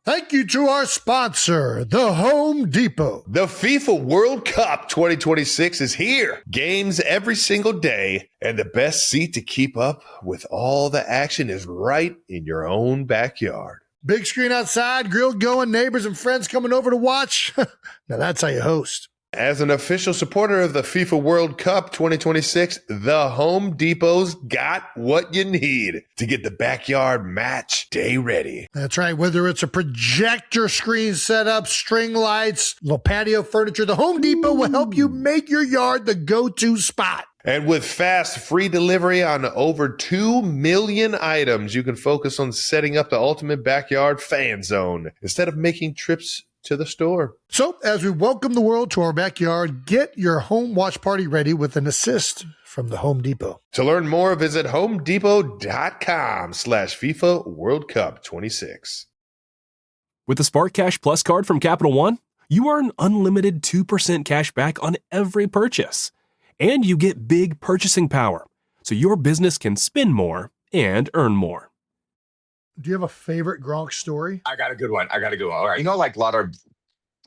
Thank you to our sponsor, the Home Depot. The FIFA World Cup 2026 is here. Games every single day, and the best seat to keep up with all the action is right in your own backyard. Big screen outside, grill going, neighbors and friends coming over to watch. Now that's how you host. As an official supporter of the FIFA World Cup 2026, the Home Depot's got what you need to get the backyard match day ready. That's right. Whether it's a projector screen setup, string lights, little patio furniture, the Home Depot will help you make your yard the go-to spot. And with fast, free delivery on over 2 million items, you can focus on setting up the ultimate backyard fan zone instead of making trips to the store. So, as we welcome the world to our backyard, get your home watch party ready with an assist from the Home Depot. To learn more, visit homedepot.com/FIFA World Cup 26. With the Spark Cash Plus card from Capital One, you earn unlimited 2% cash back on every purchase. And you get big purchasing power, so your business can spend more and earn more. Do you have a favorite Gronk story? I got a good one. All right. You know, like a lot of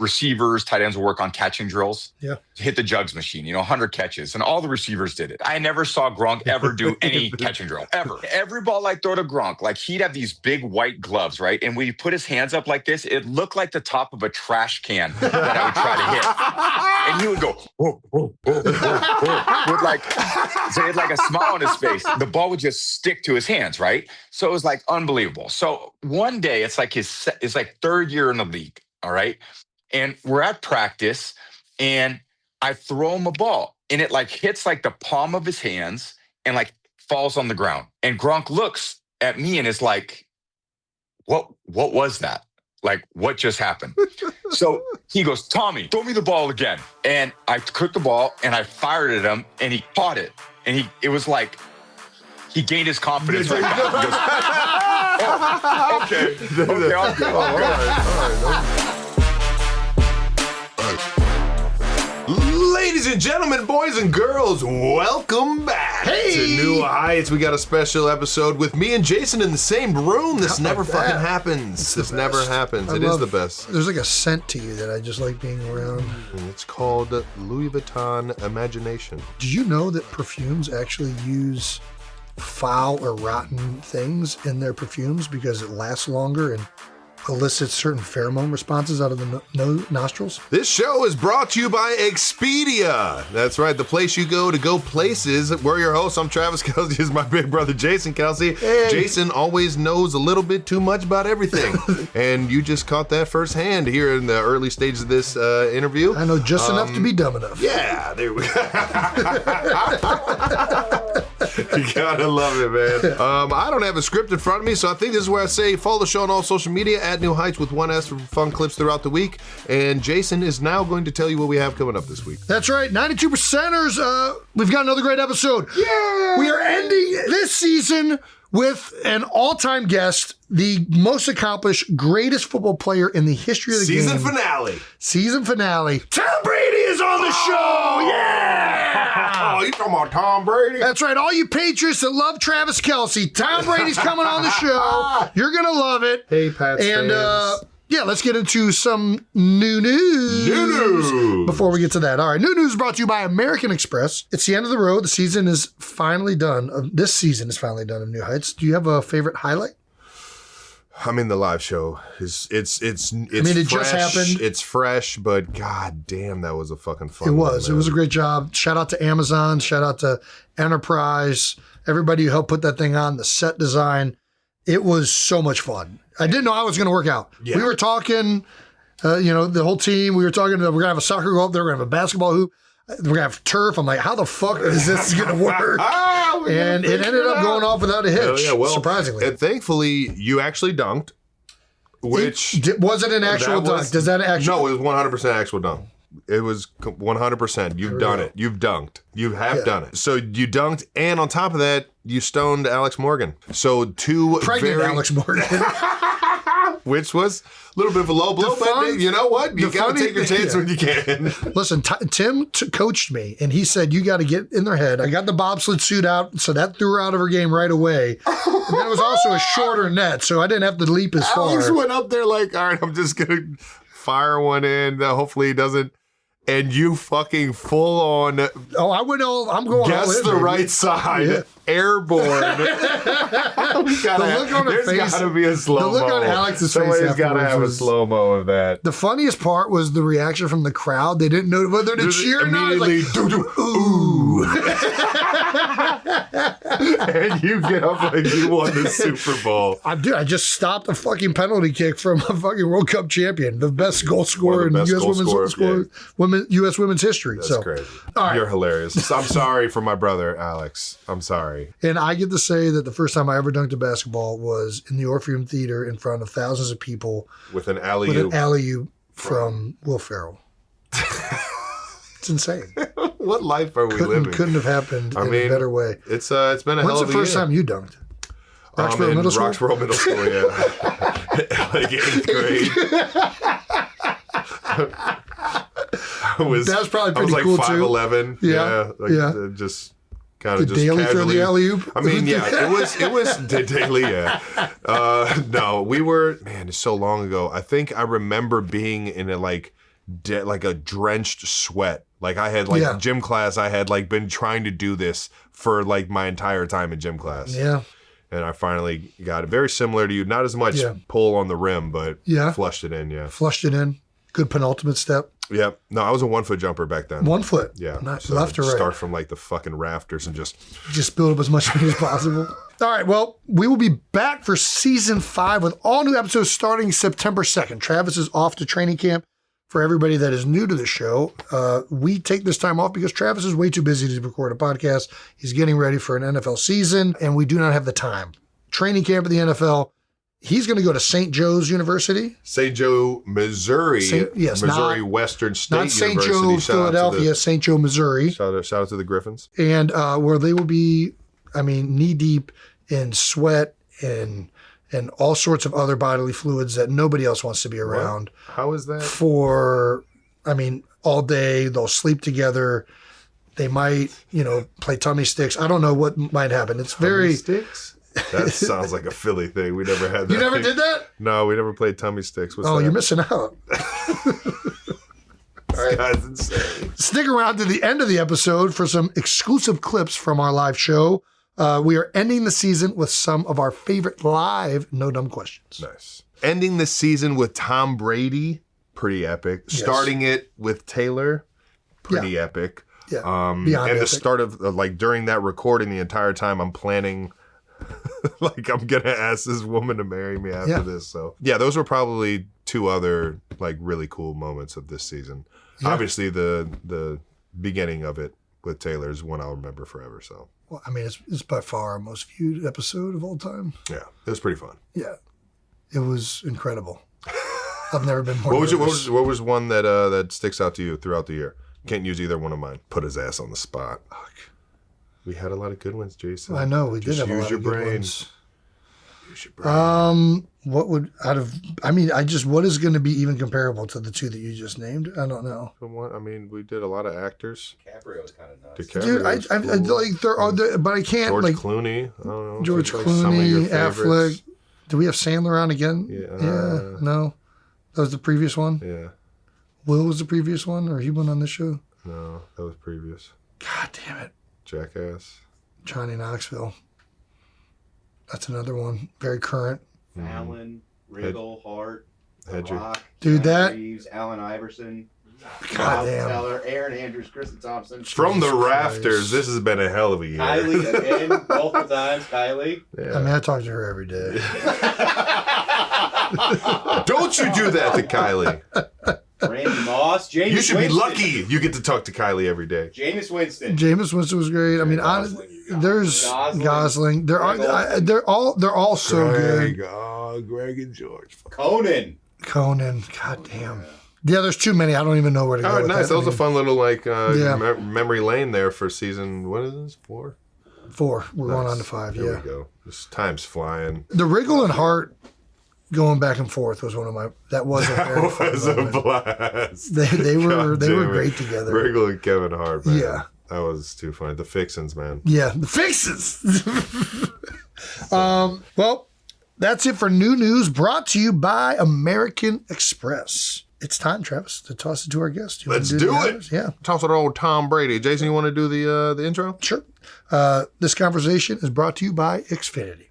receivers, tight ends will work on catching drills. Yeah. Hit the jugs machine, 100 catches. And all the receivers did it. I never saw Gronk ever do any catching drill, ever. Every ball I throw to Gronk, like he'd have these big white gloves, right? And when he put his hands up like this, it looked like the top of a trash can that I would try to hit. And he would go, whoa, whoa, whoa, whoa, whoa, with like, so he had like a smile on his face. The ball would just stick to his hands, right? So it was like unbelievable. So one day, it's like his third year in the league, all right? And we're at practice, and I throw him a ball, and it like hits like the palm of his hands and like falls on the ground. And Gronk looks at me and is like, what was that? Like, what just happened? So he goes, Tommy, throw me the ball again. And I took the ball and I fired at him, and he caught it. And it was like, he gained his confidence right back. He goes, oh, okay, I'll go. All right. Ladies and gentlemen, boys and girls, welcome back to New Heights. We got a special episode with me and Jason in the same room. This never fucking happens. This never happens. It is the best. There's like a scent to you that I just like being around. It's called Louis Vuitton Imagination. Do you know that perfumes actually use foul or rotten things in their perfumes because it lasts longer and elicits certain pheromone responses out of the nostrils? This show is brought to you by Expedia. That's right, the place you go to go places. We're your hosts. I'm Travis Kelce. This is my big brother, Jason Kelce. Hey. Jason always knows a little bit too much about everything. And you just caught that firsthand here in the early stages of this interview. I know just enough to be dumb enough. Yeah, there we go. You gotta love it, man. I don't have a script in front of me, so I think this is where I say follow the show on all social media at New Heights with 1S for fun clips throughout the week. And Jason is now going to tell you what we have coming up this week. That's right, 92%ers. We've got another great episode. Yeah! We are ending this season with an all-time guest, the most accomplished, greatest football player in the history of the game. Season finale. Tom Brady is on the show! Yeah! Oh, you talking about Tom Brady? That's right. All you Patriots that love Travis Kelce, Tom Brady's coming on the show. You're going to love it. Hey, Pats fans. Yeah, let's get into some new news. Before we get to that. All right, new news is brought to you by American Express. It's the end of the road. The season is finally done. This season is finally done of New Heights. Do you have a favorite highlight? I mean, the live show is it's it fresh, just happened. It's fresh, but god damn, that was a fucking fun. It was. One, it was a great job. Shout out to Amazon. Shout out to Enterprise. Everybody who helped put that thing on. The set design. It was so much fun. I didn't know I was going to work out. Yeah. We were talking, the whole team. We were talking. We're going to have a soccer goal up there. We're going to have a basketball hoop. We're going to have turf. I'm like, how the fuck is this going to work? And it ended up going off without a hitch, surprisingly. And thankfully, you actually dunked, which... Was it an actual dunk? Does that actually... No, it was 100% actual dunk. It was 100%. You've done it. You've dunked. You have done it. So you dunked, and on top of that, you stoned Alex Morgan. So Pregnant Alex Morgan. which was a little bit of a low blow, but you know what? You got to take your chance when you can. Listen, Tim coached me, and he said, you got to get in their head. I got the bobsled suit out, so that threw her out of her game right away. And then it was also a shorter net, so I didn't have to leap as far. Alex went up there like, all right, I'm just going to fire one in. Hopefully he doesn't. And you fucking full on. Oh, I'm going. Guess the right side. Airborne. The look on her face. There's got to be a slow-mo. The look on Alex's face. Somebody's got to have a slow-mo of that. The funniest part was the reaction from the crowd. They didn't know whether to cheer or not. Immediately, Like, ooh. And you get up like you won the Super Bowl. I just stopped a fucking penalty kick from a fucking World Cup champion, the best goal scorer in U.S. women's history. That's crazy. All right. You're hilarious. I'm sorry for my brother, Alex. I'm sorry. And I get to say that the first time I ever dunked a basketball was in the Orpheum Theater in front of thousands of people. With an alley-oop. From Will Ferrell. It's insane. What life are we living? Couldn't have happened in a better way. It's been a hell of a year. When's the first time you dunked? Roxborough Middle School? Roxborough Middle School, yeah. Like 8th grade. That was probably pretty cool, too. I was like 5'11". Yeah. Just kind of just daily casually. throw the alley-oop? I mean, yeah, it was daily, yeah. No, we were, man, it's so long ago. I think I remember being in a drenched sweat. Like I had gym class, I had been trying to do this for my entire time in gym class. Yeah. And I finally got it. Very similar to you. Not as much pull on the rim, but flushed it in, yeah. Flushed it in. Good penultimate step. Yep. No, I was a 1 foot jumper back then. 1 foot? Yeah. Not so left or right? Start from the fucking rafters and just build up as much speed as possible. All right. Well, we will be back for season 5 with all new episodes starting September 2nd. Travis is off to training camp. For everybody that is new to the show, we take this time off because Travis is way too busy to record a podcast. He's getting ready for an NFL season, and we do not have the time. Training camp at the NFL. He's going to go to St. Joe's University. St. Joe, Missouri. Missouri Western State University. Not St. Joe, Philadelphia, St. Joe, Missouri. Shout out to the Griffins. And where they will be, knee deep in sweat and all sorts of other bodily fluids that nobody else wants to be around. What? How is that? All day. They'll sleep together. They might, play tummy sticks. I don't know what might happen. It's tummy sticks? That sounds like a Philly thing. We never had that. You never did that? No, we never played tummy sticks. What's that? You're missing out. This guy's insane. Stick around to the end of the episode for some exclusive clips from our live show. We are ending the season with some of our favorite live No Dumb Questions. Nice. Ending the season with Tom Brady, pretty epic. Yes. Starting it with Taylor, pretty epic. Yeah. Beyond epic. The start of, during that recording, the entire time I'm planning, I'm going to ask this woman to marry me after this. So, those were probably 2 other, really cool moments of this season. Yeah. Obviously, the beginning of it with Taylor is one I'll remember forever, so. Well, it's by far our most viewed episode of all time. Yeah, it was pretty fun. Yeah, it was incredible. I've never been more. What was one that sticks out to you throughout the year? Can't use either one of mine. Put his ass on the spot. Fuck. We had a lot of good ones, Jason. I know we did have a lot of good ones. Use your brain. What would what is going to be even comparable to the 2 that you just named? I don't know. We did a lot of actors. DiCaprio was kind of nuts. Dude, but I can't George Clooney. I don't know. George Clooney, Affleck. Do we have Sandler on again? Yeah. No, that was the previous one. Yeah. Will was the previous one, or he went on this show? No, that was previous. God damn it. Jackass. Johnny Knoxville. That's another one. Very current. Allen, Riggle, Hart, Rock, dude, that Reeves, Allen Iverson, God damn. Teller, Aaron Andrews, Kristen Thompson. From the rafters, this has been a hell of a year. Kylie again, multiple times. Kylie. Yeah. I talk to her every day. Don't you do that to Kylie. Randy Moss, Jameis Winston. You should be lucky you get to talk to Kylie every day. Jameis Winston. Jameis Winston was great. There's Gosling. They're all so good. Greg and George. Conan. God damn. Yeah, there's too many. I don't even know where to go. Oh, nice. That was a fun little memory lane there for season. What is this? 4? 4. We're going on to 5. There we go. This time's flying. The Riggle and Hart going back and forth was one of my. That was a very That fun was a moment. blast. They were God damn it. great together. Riggle and Kevin Hart, man. Yeah. That was too funny. The Fixins, man. Yeah, the fixes. Well, that's it for new news brought to you by American Express. It's time, Travis, to toss it to our guest. You wanna Let's the do honors? it. Yeah, Toss it to old Tom Brady. Jason, you want to do the intro? sure. This conversation is brought to you by Xfinity.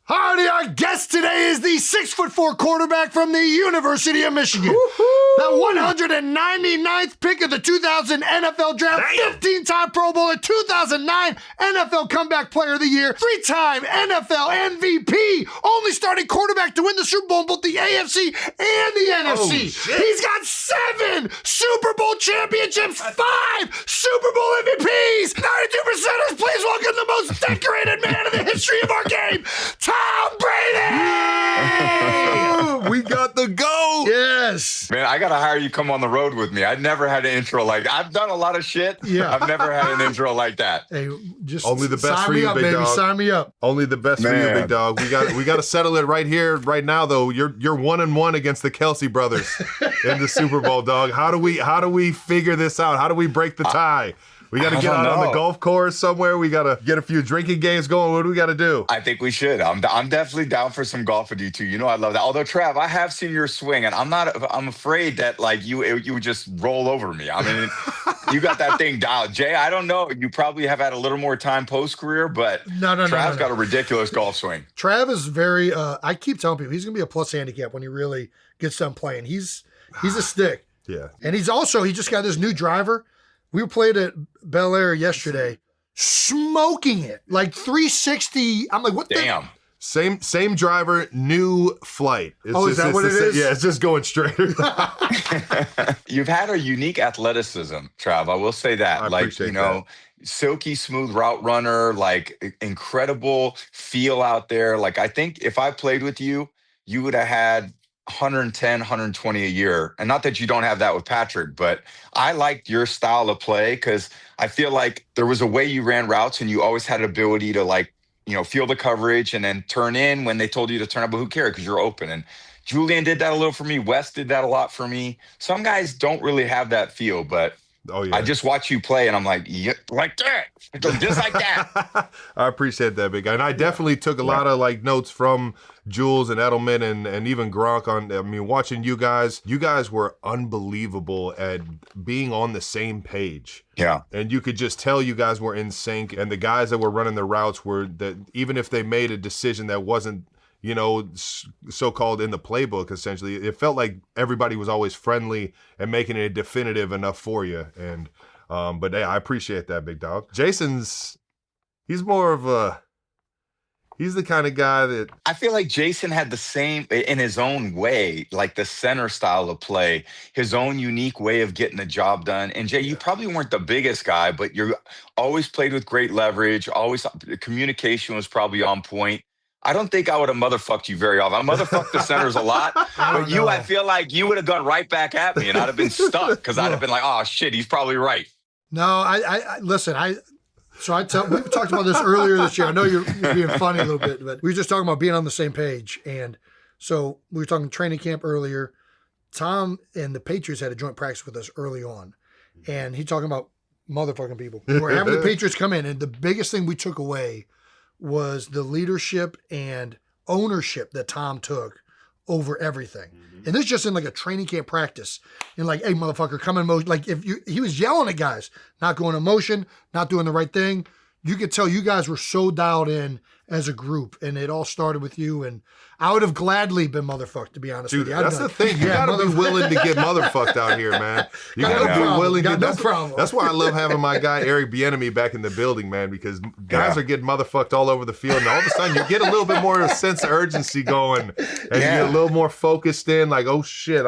Howdy, our guest today is the 6'4" quarterback from the University of Michigan. The 199th pick of the 2000 NFL Draft, 15-time Pro Bowler, 2009 NFL Comeback Player of the Year, 3-time NFL MVP, only starting quarterback to win the Super Bowl in both the AFC and the NFC. Shit. He's got 7 Super Bowl championships, 5 Super Bowl MVPs, 92%ers. Please welcome the most decorated man in the history of our game, Tom Brady! We got the GOAT! Yes. Man, I gotta hire you. Come on the road with me. I've never had an intro like. I've done a lot of shit. Yeah. I've never had an intro like that. Hey, just Only the best sign for me you, up, big baby. dog. Sign me up. Only the best for you, Man. big dog. We got to settle it right here, right now. Though you're 1-1 against the Kelce brothers in the Super Bowl, dog. How do we figure this out? How do we break the tie? We got to I get don't out on the know. golf course somewhere. We got to get a few drinking games going. What do we got to do? I think we should. I'm definitely down for some golf with you too. You know I love that. Although Trav, I have seen your swing, and I'm afraid that like you would just roll over me. I mean, you got that thing dialed. Jay, I don't know. You probably have had a little more time post career, but Trav's got a ridiculous golf swing. Trav is very. I keep telling people he's gonna be a plus handicap when he really gets done playing. He's a stick, Yeah. and he just got this new driver. We played at Bel Air yesterday, smoking it like 360. I'm like, what? Damn. Same driver, new flight. It's Is that what it is? Yeah, it's just going straight. You've had a unique athleticism, Trav. I will say that. I Like, appreciate you know, silky smooth route runner, like incredible feel out there. Like, I think if I played with you, you would have had 110, 120 a year. And not that you don't have that with Patrick, but I liked your style of play because I feel like there was a way you ran routes and you always had an ability to like, you know, feel the coverage and then turn in when they told you to turn up, but who cared because you're open. And Julian did that a little for me. Wes did that a lot for me. Some guys don't really have that feel, but Oh yeah. I just watch you play and I'm like, yeah, like that. Just like that. I appreciate that, big guy. And I definitely took a lot of like notes from Jules and Edelman and even Gronk on. I mean, watching you guys were unbelievable at being on the same page. Yeah. And you could just tell you guys were in sync. And the guys that were running the routes were that even if they made a decision that wasn't, you know, so-called in the playbook, essentially, it felt like everybody was always friendly and making it definitive enough for you. And, but hey, I appreciate that, big dog. Jason's, he's the kind of guy that. I feel like Jason had the same, in his own way, like the center style of play, his own unique way of getting the job done. And Jay, you probably weren't the biggest guy, but you always played with great leverage. Always, communication was probably on point. I don't think I would have motherfucked you very often. I motherfucked the centers a lot, but you, I feel like you would have gone right back at me and I'd have been stuck because I'd have been like, oh shit, he's probably right. No, I listen, we talked about this earlier this year. I know you're being funny a little bit, but we were just talking about being on the same page. And so we were talking training camp earlier. Tom and the Patriots had a joint practice with us early on. And he talking about motherfucking people. We're having the Patriots come in. And the biggest thing we took away was the leadership and ownership that Tom took over everything. And this is just in like a training camp practice. And like, hey, motherfucker, come in motion. Like he was yelling at guys, not going in motion, not doing the right thing. You could tell you guys were so dialed in as a group, and it all started with you. And I would have gladly been motherfucked, to be honest Dude, with you. that's the thing. You gotta be willing to get motherfucked out here, man. You gotta be willing to. That's why I love having my guy Eric Bieniemy back in the building, man. Because guys are getting motherfucked all over the field, and all of a sudden you get a little bit more of a sense of urgency going, and you get a little more focused in. Like, oh shit,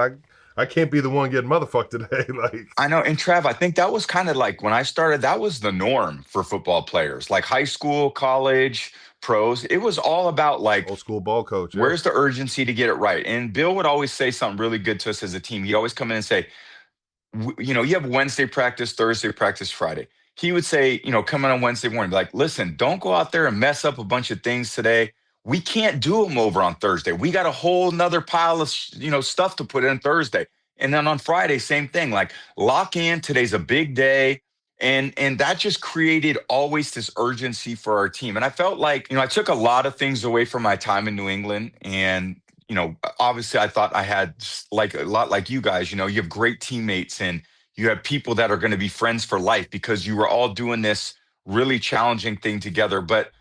I can't be the one getting motherfucked today. Like, I know. And Trav, I think that was kind of like when I started, that was the norm for football players, like high school, college, pros. It was all about like old school ball coach. Yeah. Where's the urgency to get it right? And Bill would always say something really good to us as a team. He'd always come in and say, you know, you have Wednesday practice, Thursday practice, Friday. He would say, you know, come in on Wednesday morning, be like, listen, don't go out there and mess up a bunch of things today. we can't do them over on Thursday. We got a whole nother pile of, stuff to put in Thursday. And then on Friday, same thing, like lock in. Today's a big day. And that just created always this urgency for our team. And I felt like, I took a lot of things away from my time in New England. And, obviously I thought I had like a lot like you guys, you have great teammates and you have people that are going to be friends for life because you were all doing this really challenging thing together. But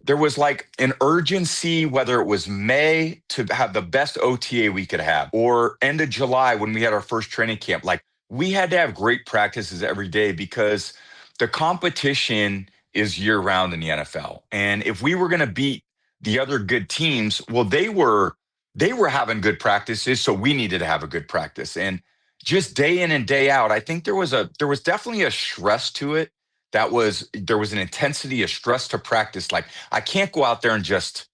there was like an urgency, whether it was May to have the best OTA we could have or end of July when we had our first training camp. Like we had to have great practices every day because the competition is year round in the NFL. And if we were going to beat the other good teams, well, they were having good practices. So we needed to have a good practice. And just day in and day out, I think there was definitely a stress to it. There was an intensity, a stress to practice. Like I can't go out there and just,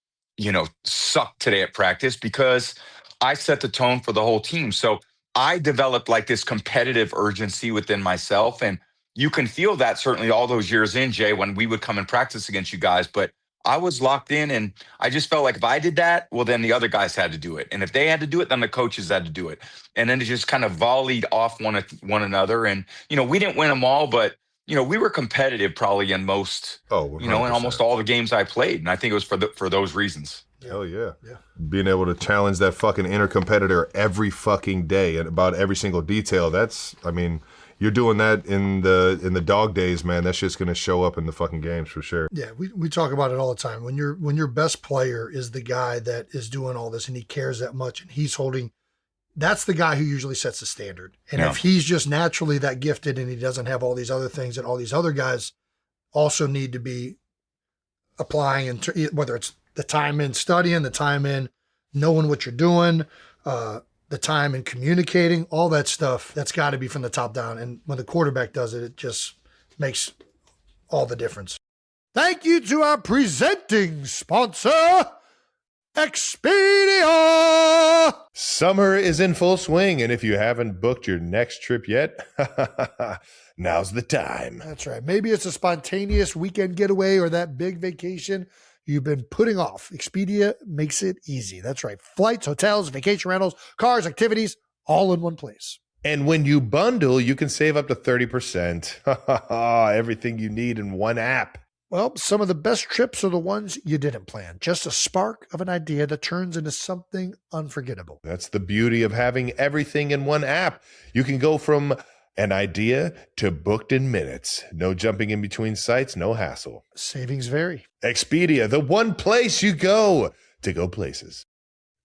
suck today at practice because I set the tone for the whole team. So I developed like this competitive urgency within myself. And you can feel that certainly all those years in, Jay, when we would come and practice against you guys. But I was locked in and I just felt like if I did that, well, then the other guys had to do it. And if they had to do it, then the coaches had to do it. And then it just kind of volleyed off one another. And, we didn't win them all, but we were competitive probably in most, in almost all the games I played. And I think it was for those reasons. Hell yeah. Being able to challenge that fucking inner competitor every fucking day and about every single detail. You're doing that in the dog days, man. That shit's going to show up in the fucking games for sure. Yeah, we talk about it all the time. When your best player is the guy that is doing all this and he cares that much and he's holding, that's the guy who usually sets the standard. And if he's just naturally that gifted and he doesn't have all these other things that all these other guys also need to be applying, and whether it's the time in studying, the time in knowing what you're doing, the time in communicating, all that stuff, that's got to be from the top down. And when the quarterback does it, it just makes all the difference. Thank you to our presenting sponsor, Expedia. Summer is in full swing, and if you haven't booked your next trip yet, now's the time. That's right. Maybe it's a spontaneous weekend getaway or that big vacation you've been putting off. Expedia makes it easy. That's right. Flights, hotels, vacation rentals, cars, activities, all in one place. And when you bundle, you can save up to 30%. Everything you need in one app. Well, some of the best trips are the ones you didn't plan. Just a spark of an idea that turns into something unforgettable. That's the beauty of having everything in one app. You can go from an idea to booked in minutes. No jumping in between sites, no hassle. Savings vary. Expedia, the one place you go to go places.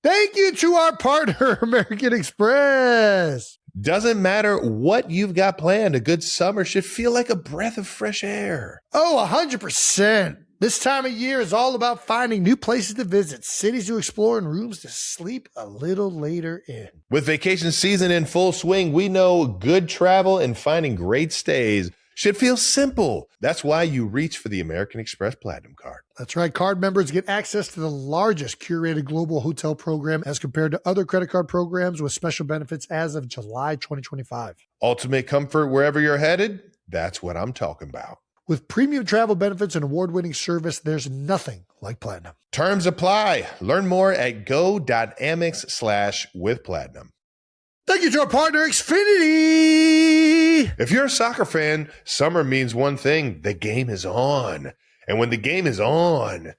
Thank you to our partner, American Express. Doesn't matter what you've got planned, a good summer should feel like a breath of fresh air. Oh, 100%. This time of year is all about finding new places to visit, cities to explore, and rooms to sleep a little later in. With vacation season in full swing, we know good travel and finding great stays should feel simple. That's why you reach for the American Express Platinum Card. That's right. Card members get access to the largest curated global hotel program as compared to other credit card programs with special benefits as of July 2025. Ultimate comfort wherever you're headed. That's what I'm talking about. With premium travel benefits and award-winning service, there's nothing like Platinum. Terms apply. Learn more at go.amex/withplatinum. Thank you to our partner, Xfinity. If you're a soccer fan, summer means one thing. The game is on. And when the game is on,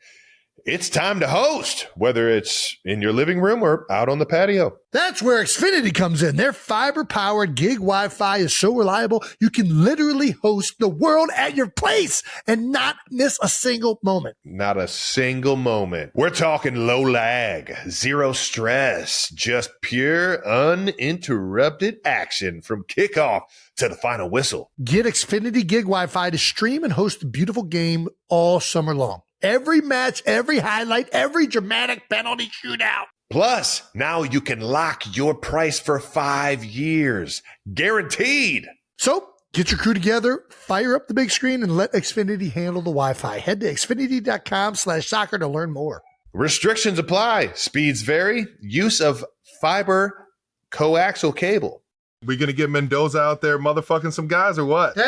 it's time to host, whether it's in your living room or out on the patio. That's where Xfinity comes in. Their fiber-powered gig Wi-Fi is so reliable, you can literally host the world at your place and not miss a single moment. Not a single moment. We're talking low lag, zero stress, just pure, uninterrupted action from kickoff to the final whistle. Get Xfinity gig Wi-Fi to stream and host a beautiful game all summer long. Every match, every highlight, every dramatic penalty shootout. Plus, now you can lock your price for 5 years. Guaranteed. So, get your crew together, fire up the big screen, and let Xfinity handle the Wi-Fi. Head to Xfinity.com/soccer to learn more. Restrictions apply. Speeds vary. Use of fiber coaxial cable. We gonna get Mendoza out there motherfucking some guys or what? Hey!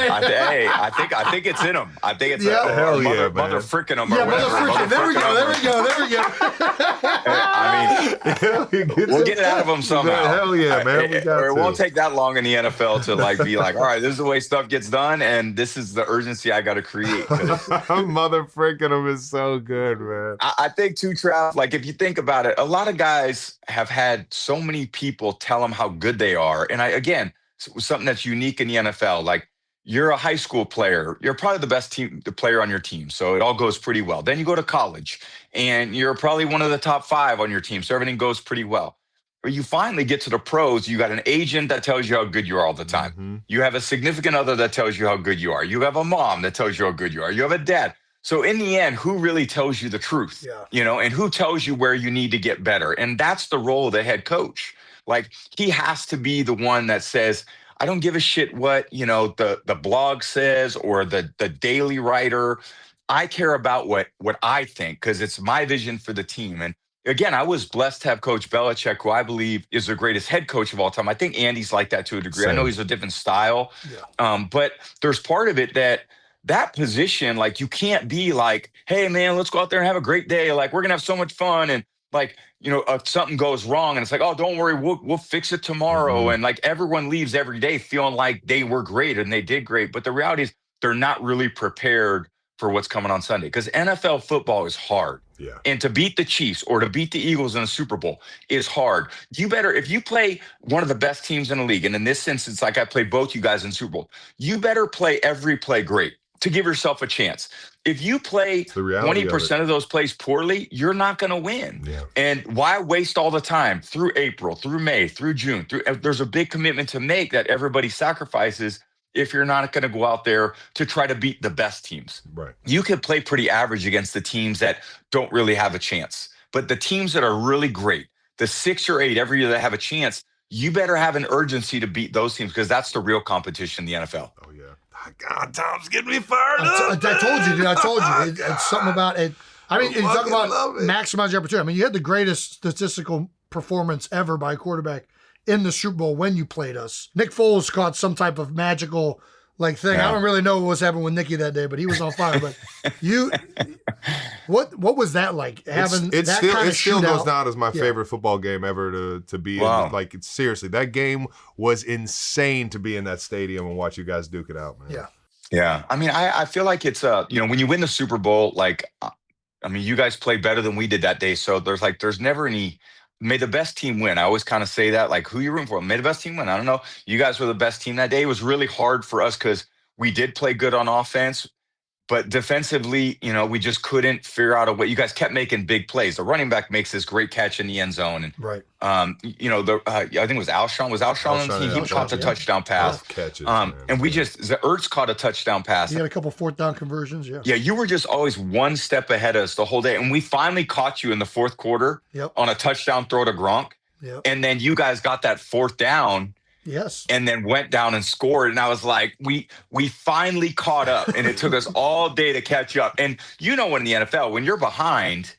I know. I think it's in him. I think it's Hell yeah, mother, man. mother frickin' him. Yeah, or whatever. motherfucker. There we go. I mean, we'll get it out of him somehow. Hell yeah, man. We got or it to. won't take that long in the NFL to like be like, all right, this is the way stuff gets done, and this is the urgency I got to create. Mother freaking him is so good, man. I think too, Trav, like if you think about it, a lot of guys have had so many people tell them how good they are. And again, something that's unique in the NFL, like you're a high school player, you're probably the player on your team. So it all goes pretty well. Then you go to college and you're probably one of the top 5 on your team. So everything goes pretty well. But you finally get to the pros. You got an agent that tells you how good you are all the time. Mm-hmm. You have a significant other that tells you how good you are. You have a mom that tells you how good you are. You have a dad. So in the end, who really tells you the truth? Yeah. And who tells you where you need to get better? And that's the role of the head coach. Like he has to be the one that says, I don't give a shit what, the blog says or the daily writer. I care about what I think because it's my vision for the team. And again, I was blessed to have Coach Belichick, who I believe is the greatest head coach of all time. I think Andy's like that to a degree. Same. I know he's a different style. Yeah. But there's part of it that position, like you can't be like, hey man, let's go out there and have a great day. Like we're gonna have so much fun. And like, something goes wrong and it's like, oh, don't worry, we'll fix it tomorrow. Mm-hmm. And like everyone leaves every day feeling like they were great and they did great. But the reality is they're not really prepared for what's coming on Sunday because NFL football is hard. Yeah. And to beat the Chiefs or to beat the Eagles in a Super Bowl is hard. You better, if you play one of the best teams in the league, and in this instance, like I played both you guys in Super Bowl, you better play every play great to give yourself a chance. If you play 20% of those plays poorly, you're not going to win. Yeah. And why waste all the time through April, through May, through June? There's a big commitment to make that everybody sacrifices if you're not going to go out there to try to beat the best teams. Right. You could play pretty average against the teams that don't really have a chance. But the teams that are really great, the 6 or 8 every year that have a chance, you better have an urgency to beat those teams because that's the real competition in the NFL. Oh, yeah. God, Tom's getting me fired up. I told you, dude. I told you. It's something about it. I mean, you talk about maximize your opportunity. I mean, you had the greatest statistical performance ever by a quarterback in the Super Bowl when you played us. Nick Foles caught some type of magical thing. Yeah. I don't really know what was happening with Nicky that day, but he was on fire. But what was that like? Having it that still, kind it of still shootout? Goes down as my favorite football game ever to be in. Like seriously, that game was insane to be in that stadium and watch you guys duke it out, man. Yeah. Yeah. I mean, I feel like it's when you win the Super Bowl, you guys played better than we did that day. So there's never any may the best team win. I always kind of say that, like, who you rooting for? May the best team win. I don't know. You guys were the best team that day. It was really hard for us because we did play good on offense, but defensively, we just couldn't figure out a way. You guys kept making big plays. The running back makes this great catch in the end zone. And, right. I think it was Alshon. Was Alshon? He caught the touchdown pass. Catches, and Ertz caught a touchdown pass. You had a couple 4th down conversions, yeah. Yeah, you were just always one step ahead of us the whole day. And we finally caught you in the 4th quarter on a touchdown throw to Gronk. Yep. And then you guys got that 4th down. Yes. And then went down and scored. And I was like, we finally caught up. And it took us all day to catch up. And when in the NFL, when you're behind,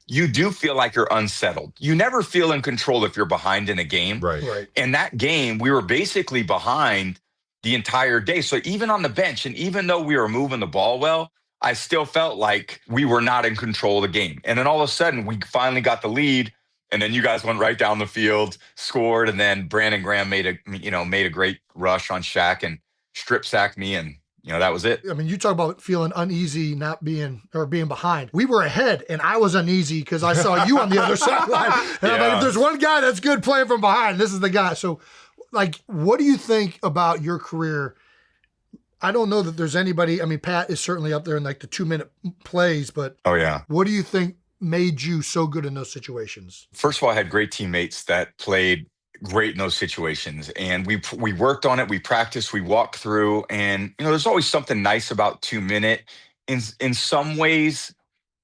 you do feel like you're unsettled. You never feel in control if you're behind in a game. Right. In that game, we were basically behind the entire day. So even on the bench, and even though we were moving the ball well, I still felt like we were not in control of the game. And then all of a sudden, we finally got the lead. And then you guys went right down the field, scored, and then Brandon Graham made a great rush on Shaq and strip sacked me, and that was it. I mean, you talk about feeling uneasy, being behind. We were ahead, and I was uneasy because I saw you on the other sideline. And I'm like, if there's one guy that's good playing from behind, this is the guy. So, what do you think about your career? I don't know that there's anybody. I mean, Pat is certainly up there in the 2-minute plays, but what do you think made you so good in those situations? First of all, I had great teammates that played great in those situations, and we worked on it. We practiced, we walked through, and there's always something nice about 2-minute. In some ways,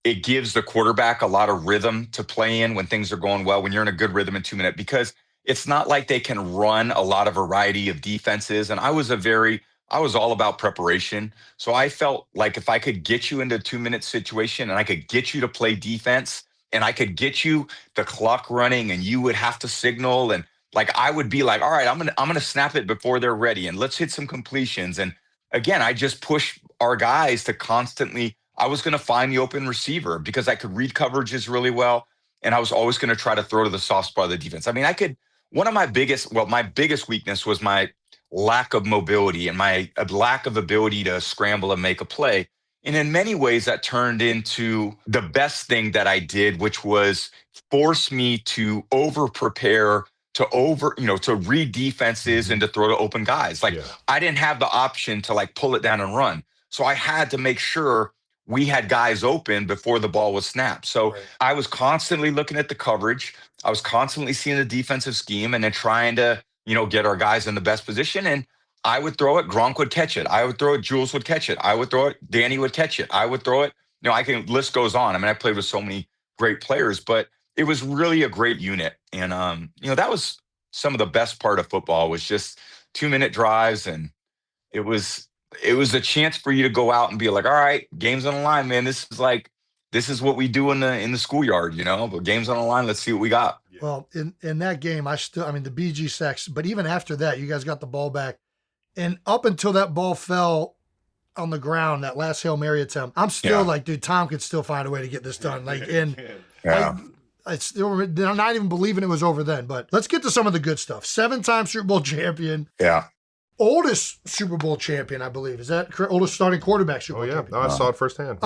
it gives the quarterback a lot of rhythm to play in when things are going well, when you're in a good rhythm in 2-minute, because it's not like they can run a lot of variety of defenses. And I was all about preparation. So I felt like if I could get you into a 2-minute situation and I could get you to play defense and I could get you the clock running and you would have to signal and like I would be like, all right, I'm gonna snap it before they're ready, and let's hit some completions. And again, I just push our guys to constantly. I was gonna find the open receiver because I could read coverages really well, and I was always gonna try to throw to the soft spot of the defense. I mean, I could. One of my biggest weakness was my lack of mobility and my lack of ability to scramble and make a play. And in many ways, that turned into the best thing that I did, which was force me to over prepare, to read defenses and to throw to open guys. Like I didn't have the option to like pull it down and run. So I had to make sure we had guys open before the ball was snapped. So I was constantly looking at the coverage. I was constantly seeing the defensive scheme and then trying to, get our guys in the best position. And I would throw it. Gronk would catch it. I would throw it. Jules would catch it. I would throw it. Danny would catch it. I would throw it. List goes on. I mean, I played with so many great players, but it was really a great unit. And, that was some of the best part of football was just 2-minute drives. And it was a chance for you to go out and be like, all right, game's on the line, man. This is what we do in the schoolyard, but game's on the line. Let's see what we got. Well, in that game, the BG sacks, but even after that, you guys got the ball back. And up until that ball fell on the ground, that last Hail Mary attempt, I'm still like, dude, Tom could still find a way to get this done. Like, and they're not even believing it was over then. But let's get to some of the good stuff. 7-time Super Bowl champion. Yeah. Oldest Super Bowl champion, I believe. Is that correct? Oldest starting quarterback Super Bowl champion. No, I saw it firsthand.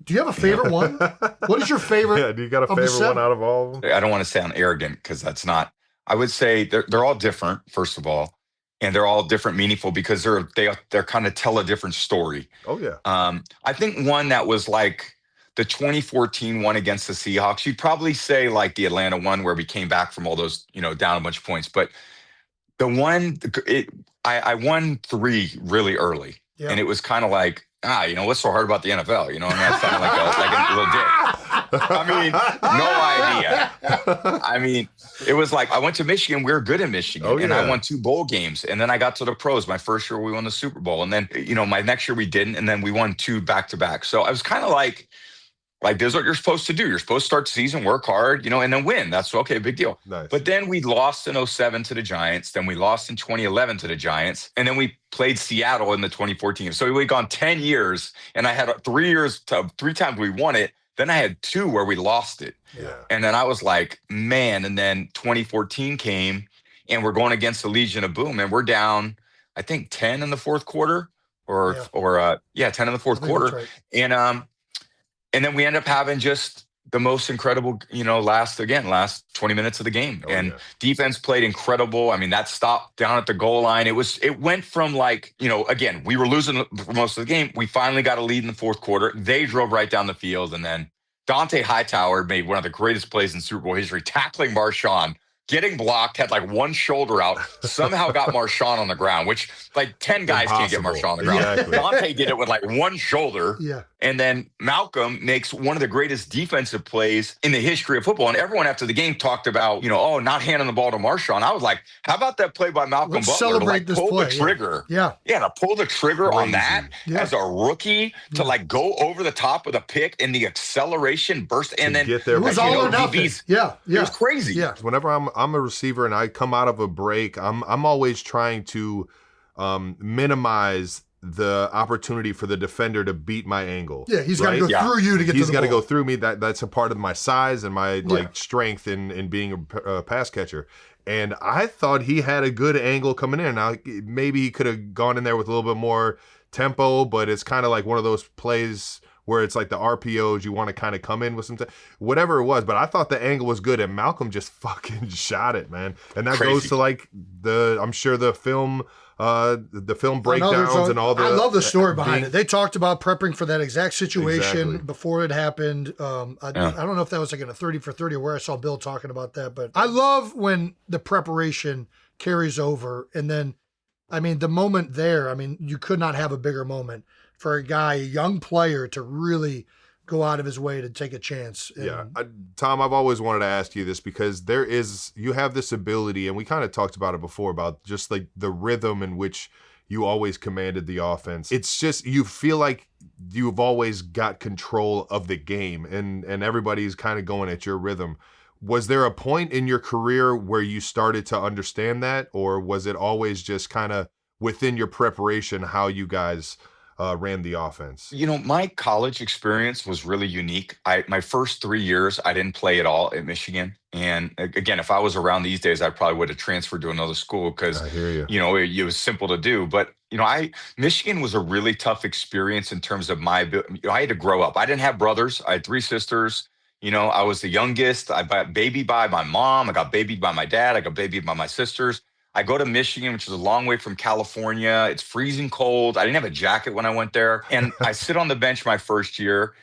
Do you have a favorite one? What is your favorite? Yeah, do you got a favorite one out of all of them? I don't want to sound arrogant because that's not. I would say they're all different, first of all, and they're all different, meaningful because they're kind of tell a different story. Oh yeah. I think one that was like the 2014 one against the Seahawks. You'd probably say like the Atlanta one where we came back from all those, down a bunch of points. But the one I won 3 really early, and it was kind of like. What's so hard about the NFL? I sound like a little dick. I mean, no idea. I mean, it was like I went to Michigan. We were good in Michigan, and I won 2 bowl games. And then I got to the pros. My first year, we won the Super Bowl. And then, my next year we didn't. And then we won 2 back-to-back. So I was kind of like this is what you're supposed to do. You're supposed to start the season, work hard, and then win. That's okay, big deal. Nice. But then we lost in 2007 to the Giants. Then we lost in 2011 to the Giants. And then we played Seattle in the 2014. So we'd gone 10 years, and I had 3 times we won it. Then I had 2 where we lost it. Yeah. And then I was like, man. And then 2014 came, and we're going against the Legion of Boom, and we're down, I think, 10 in the fourth quarter, 10 in the fourth quarter. Right. And then we end up having just the most incredible, last 20 minutes of the game. Defense played incredible. I mean, that stop down at the goal line, it went from like, again, we were losing for most of the game. We finally got a lead in the fourth quarter. They drove right down the field. And then Dante Hightower made one of the greatest plays in Super Bowl history, tackling Marshawn, getting blocked, had like one shoulder out, somehow got Marshawn on the ground, which like 10 guys can't get Marshawn on the ground. Exactly. Dante did it with like one shoulder. Yeah. And then Malcolm makes one of the greatest defensive plays in the history of football. And everyone after the game talked about, not handing the ball to Marshawn. I was like, how about that play by Malcolm Let's Butler celebrate to like this pull play. the trigger? Yeah. Yeah, to pull the trigger on that as a rookie to like go over the top of the pick and the acceleration burst. And then get there. It was all or nothing. Yeah. It was crazy. Yeah. Whenever I'm a receiver and I come out of a break, I'm always trying to minimize the opportunity for the defender to beat my angle. Yeah, he's got to go through you to get to the ball. He's got to go through me. That's a part of my size and my strength in being a pass catcher. And I thought he had a good angle coming in. Now, maybe he could have gone in there with a little bit more tempo, but it's kind of like one of those plays where it's like the RPOs, you want to kind of come in with some whatever it was. But I thought the angle was good, and Malcolm just fucking shot it, man. And that goes to like I'm sure the film breakdowns and all the. I love the story behind it. They talked about prepping for that exact situation before it happened. I don't know if that was like in a 30 for 30 or where I saw Bill talking about that, but I love when the preparation carries over. And then, I mean, the moment there, I mean, you could not have a bigger moment for a young player to really go out of his way to take a chance. Tom, I've always wanted to ask you this because you have this ability, and we kind of talked about it before, about just like the rhythm in which you always commanded the offense. It's just, you feel like you've always got control of the game, and everybody's kind of going at your rhythm. Was there a point in your career where you started to understand that, or was it always just kind of within your preparation how you guys ran the offense? My college experience was really unique. My first 3 years, I didn't play at all at Michigan. And again, if I was around these days, I probably would have transferred to another school because, I hear you. it was simple to do. But, Michigan was a really tough experience in terms of I had to grow up. I didn't have brothers. I had 3 sisters. I was the youngest. I got babied by my mom. I got babied by my dad. I got babied by my sisters. I go to Michigan, which is a long way from California. It's freezing cold. I didn't have a jacket when I went there. And I sit on the bench my first year,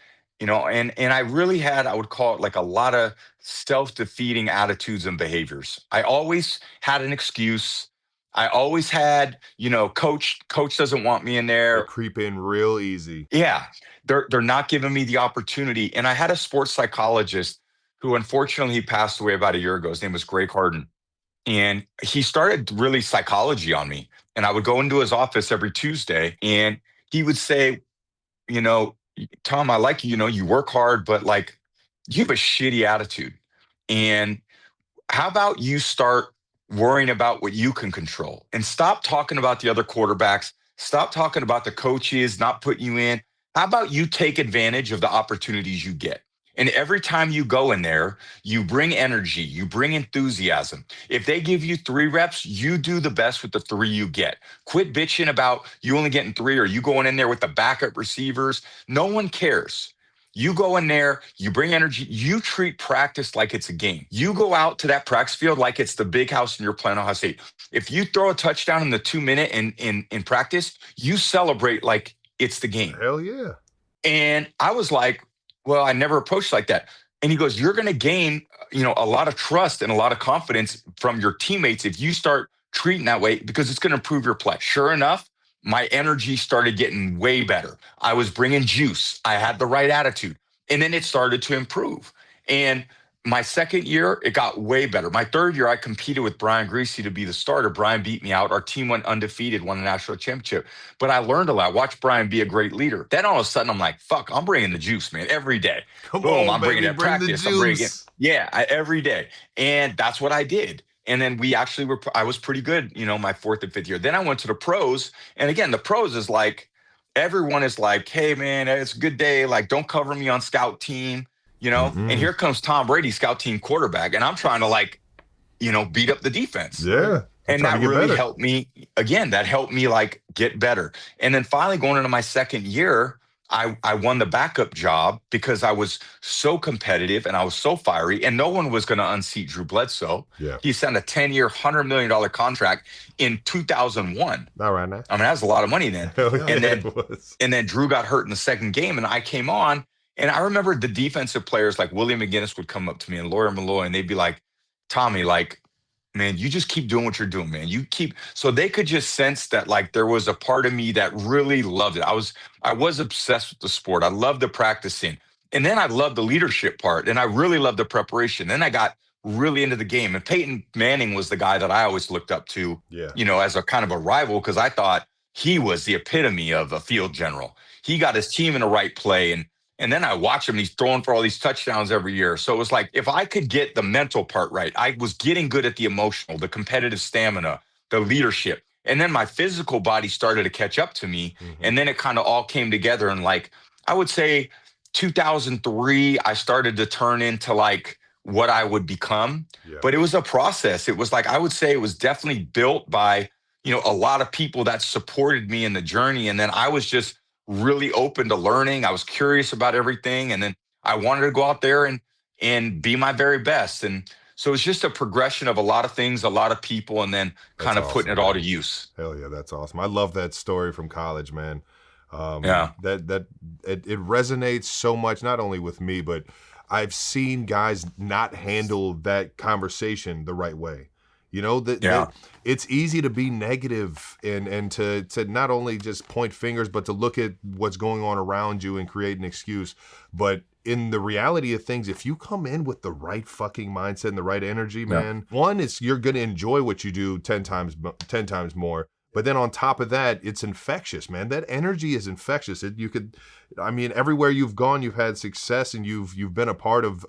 and I really had, I would call it like a lot of self-defeating attitudes and behaviors. I always had an excuse. I always had, coach doesn't want me in They there. creep in real easy. Yeah, they're not giving me the opportunity. And I had a sports psychologist who unfortunately he passed away about a year ago. His name was Greg Harden. And he started really psychology on me. And I would go into his office every Tuesday and he would say, Tom, I like you, you work hard, but like you have a shitty attitude. And how about you start worrying about what you can control and stop talking about the other quarterbacks, stop talking about the coaches not putting you in. How about you take advantage of the opportunities you get? And every time you go in there, you bring energy, you bring enthusiasm. If they give you 3 reps, you do the best with the 3 you get. Quit bitching about you only getting 3 or you going in there with the backup receivers. No one cares. You go in there, you bring energy, you treat practice like it's a game. You go out to that practice field like it's the big house and you're playing Ohio State. If you throw a touchdown in the 2-minute in practice, you celebrate like it's the game. Hell yeah. And I was like, well, I never approached like that. And he goes, you're going to gain, a lot of trust and a lot of confidence from your teammates if you start treating that way because it's going to improve your play. Sure enough, my energy started getting way better. I was bringing juice. I had the right attitude. And then it started to improve. And my second year, it got way better. My third year, I competed with Brian Greasy to be the starter. Brian beat me out. Our team went undefeated, won a national championship. But I learned a lot. Watched Brian be a great leader. Then all of a sudden, I'm like, fuck, I'm bringing the juice, man, every day. Come Boom, on, I'm baby, bringing it bring the practice. I'm bringing it. juice. Yeah, every day. And that's what I did. And then I was pretty good, my 4th and 5th year. Then I went to the pros. And again, the pros is like, everyone is like, hey, man, it's a good day. Like, don't cover me on scout team. And here comes Tom Brady, scout team quarterback. And I'm trying to beat up the defense. Yeah. And that really helped me. Again, that helped me like get better. And then finally going into my second year, I won the backup job because I was so competitive and I was so fiery and no one was going to unseat Drew Bledsoe. Yeah. He signed a 10-year, $100 million contract in 2001. All right now. I mean, that was a lot of money then. Yeah, and then Drew got hurt in the second game and I came on. And I remember the defensive players like William McGinnis would come up to me and Lawyer Malloy, and they'd be like, Tommy, like, man, you just keep doing what you're doing, man. So they could just sense that like there was a part of me that really loved it. I was obsessed with the sport. I loved the practicing. And then I loved the leadership part. And I really loved the preparation. Then I got really into the game. And Peyton Manning was the guy that I always looked up to, as a kind of a rival, because I thought he was the epitome of a field general. He got his team in the right play. And then I watch him, he's throwing for all these touchdowns every year. So it was like, if I could get the mental part right, I was getting good at the emotional, the competitive stamina, the leadership. And then my physical body started to catch up to me. Mm-hmm. And then it kind of all came together. And like, I would say 2003, I started to turn into like what I would become. Yeah. But it was a process. It was like, I would say it was definitely built by, a lot of people that supported me in the journey. And then I was just really open to learning. I was curious about everything. And then I wanted to go out there and be my very best. And so it's just a progression of a lot of things, a lot of people, and then kind of awesome, putting it all to use. Hell yeah, that's awesome. I love that story from college, man. That it resonates so much, not only with me, but I've seen guys not handle that conversation the right way. That it's easy to be negative and to not only just point fingers, but to look at what's going on around you and create an excuse. But in the reality of things, if you come in with the right fucking mindset and the right energy, man, one is you're going to enjoy what you do 10 times more. But then on top of that, it's infectious, man. That energy is infectious. Everywhere you've gone, you've had success, and you've been a part of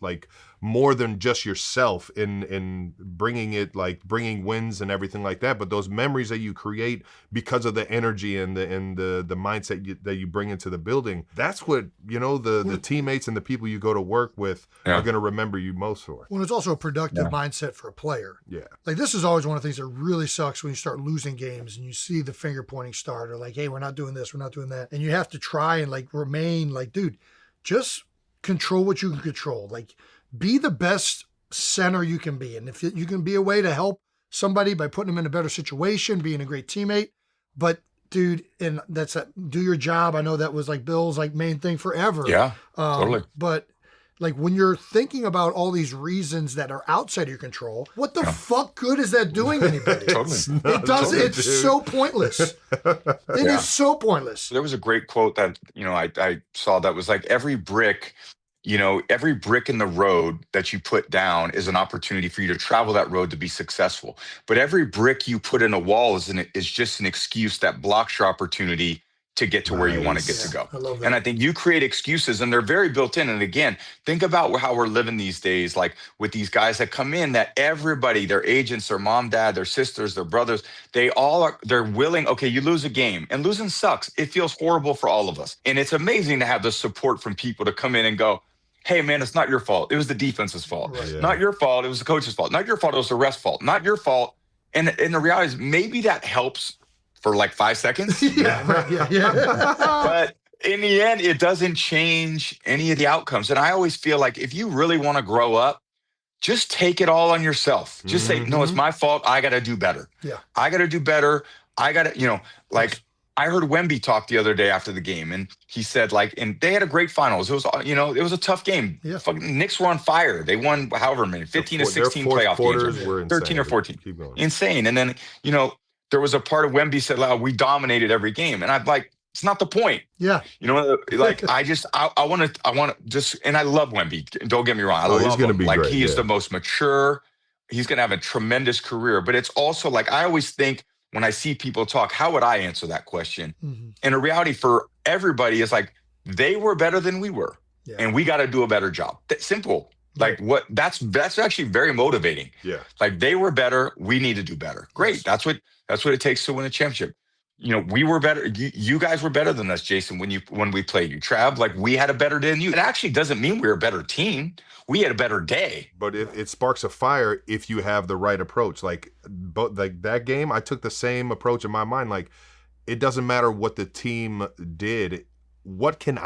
like more than just yourself in bringing it, like bringing wins and everything like that, but those memories that you create because of the energy and the mindset that you bring into the building, that's what, you know, the teammates and the people you go to work with are going to remember you most for. Well, it's also a productive mindset for a player. Yeah. Like, this is always one of the things that really sucks when you start losing games and you see the finger pointing start, or like, hey, we're not doing this, we're not doing that. And you have to try and like remain like, dude, just control what you can control. Like, be the best center you can be. And if you can be a way to help somebody by putting them in a better situation, being a great teammate. But dude, and do your job. I know that was like Bill's like main thing forever. Yeah, totally. But like, when you're thinking about all these reasons that are outside of your control, what the fuck good is that doing anybody? Totally. It's so pointless. It is so pointless. There was a great quote that, you know, I saw that was like, every brick in the road that you put down is an opportunity for you to travel that road to be successful. But every brick you put in a wall is just an excuse that blocks your opportunity to get to where you want to get to go. I love that. And I think you create excuses, and they're very built in. And again, think about how we're living these days, like with these guys that come in, that everybody, their agents, their mom, dad, their sisters, their brothers, they're willing. Okay, you lose a game, and losing sucks. It feels horrible for all of us. And it's amazing to have the support from people to come in and go, hey, man, it's not your fault. It was the defense's fault. Right. Yeah. Not your fault. It was the coach's fault. Not your fault. It was the ref's fault. Not your fault. And the reality is, maybe that helps for like 5 seconds. Yeah. But in the end, it doesn't change any of the outcomes. And I always feel like, if you really want to grow up, just take it all on yourself. Just say, no, it's my fault. I got to do better. Yeah. I got to do better. I got to, like, I heard Wemby talk the other day after the game, and he said, like, and they had a great finals. It was, it was a tough game. Yeah. Fucking Knicks were on fire. They won however many, 15 to 16 playoff games, were 13 or 14. Keep going. Insane. And then, there was a part of Wemby said, we dominated every game. And I'm like, it's not the point. Yeah. Like, I want to just, and I love Wemby. Don't get me wrong. I love he's gonna him. be Like, great, he is yeah. the most mature. He's going to have a tremendous career. But it's also like, I always think, when I see people talk, how would I answer that question? Mm-hmm. And the reality for everybody is like, they were better than we were. Yeah. And we got to do a better job. That's simple. Like, that's actually very motivating. Yeah. Like, they were better. We need to do better. Great. That's what it takes to win a championship. We were better. You guys were better than us, Jason, when we played you. Trav, like, we had a better day than you. It actually doesn't mean we were a better team. We had a better day. But it sparks a fire if you have the right approach. Like that game, I took the same approach in my mind. Like, it doesn't matter what the team did. What could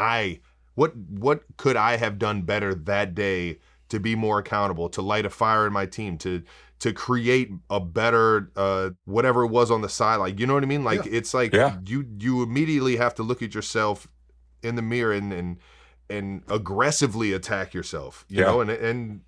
I have done better that day to be more accountable, to light a fire in my team, to create a better whatever it was on the side? Like, you know what I mean? Like, it's like you immediately have to look at yourself in the mirror and aggressively attack yourself, you know, and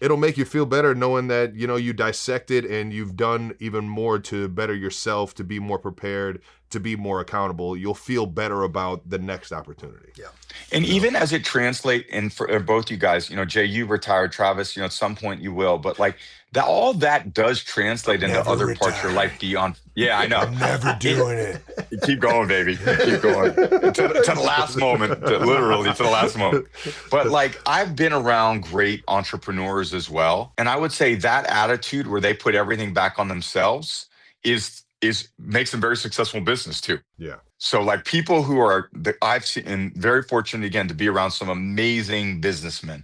it'll make you feel better knowing that, you dissected and you've done even more to better yourself, to be more prepared, to be more accountable. You'll feel better about the next opportunity. Yeah. And even as it translates, and for both you guys, Jay, you retired, Travis, at some point you will, but like all that does translate into other parts of your life beyond. Yeah, I know. I'm never doing it. Keep going, baby. Keep going. to the last moment, literally to the last moment. But like, I've been around great entrepreneurs as well. And I would say that attitude where they put everything back on themselves makes them very successful in business too. Yeah. So like, people who I've seen, and very fortunate again to be around some amazing businessmen.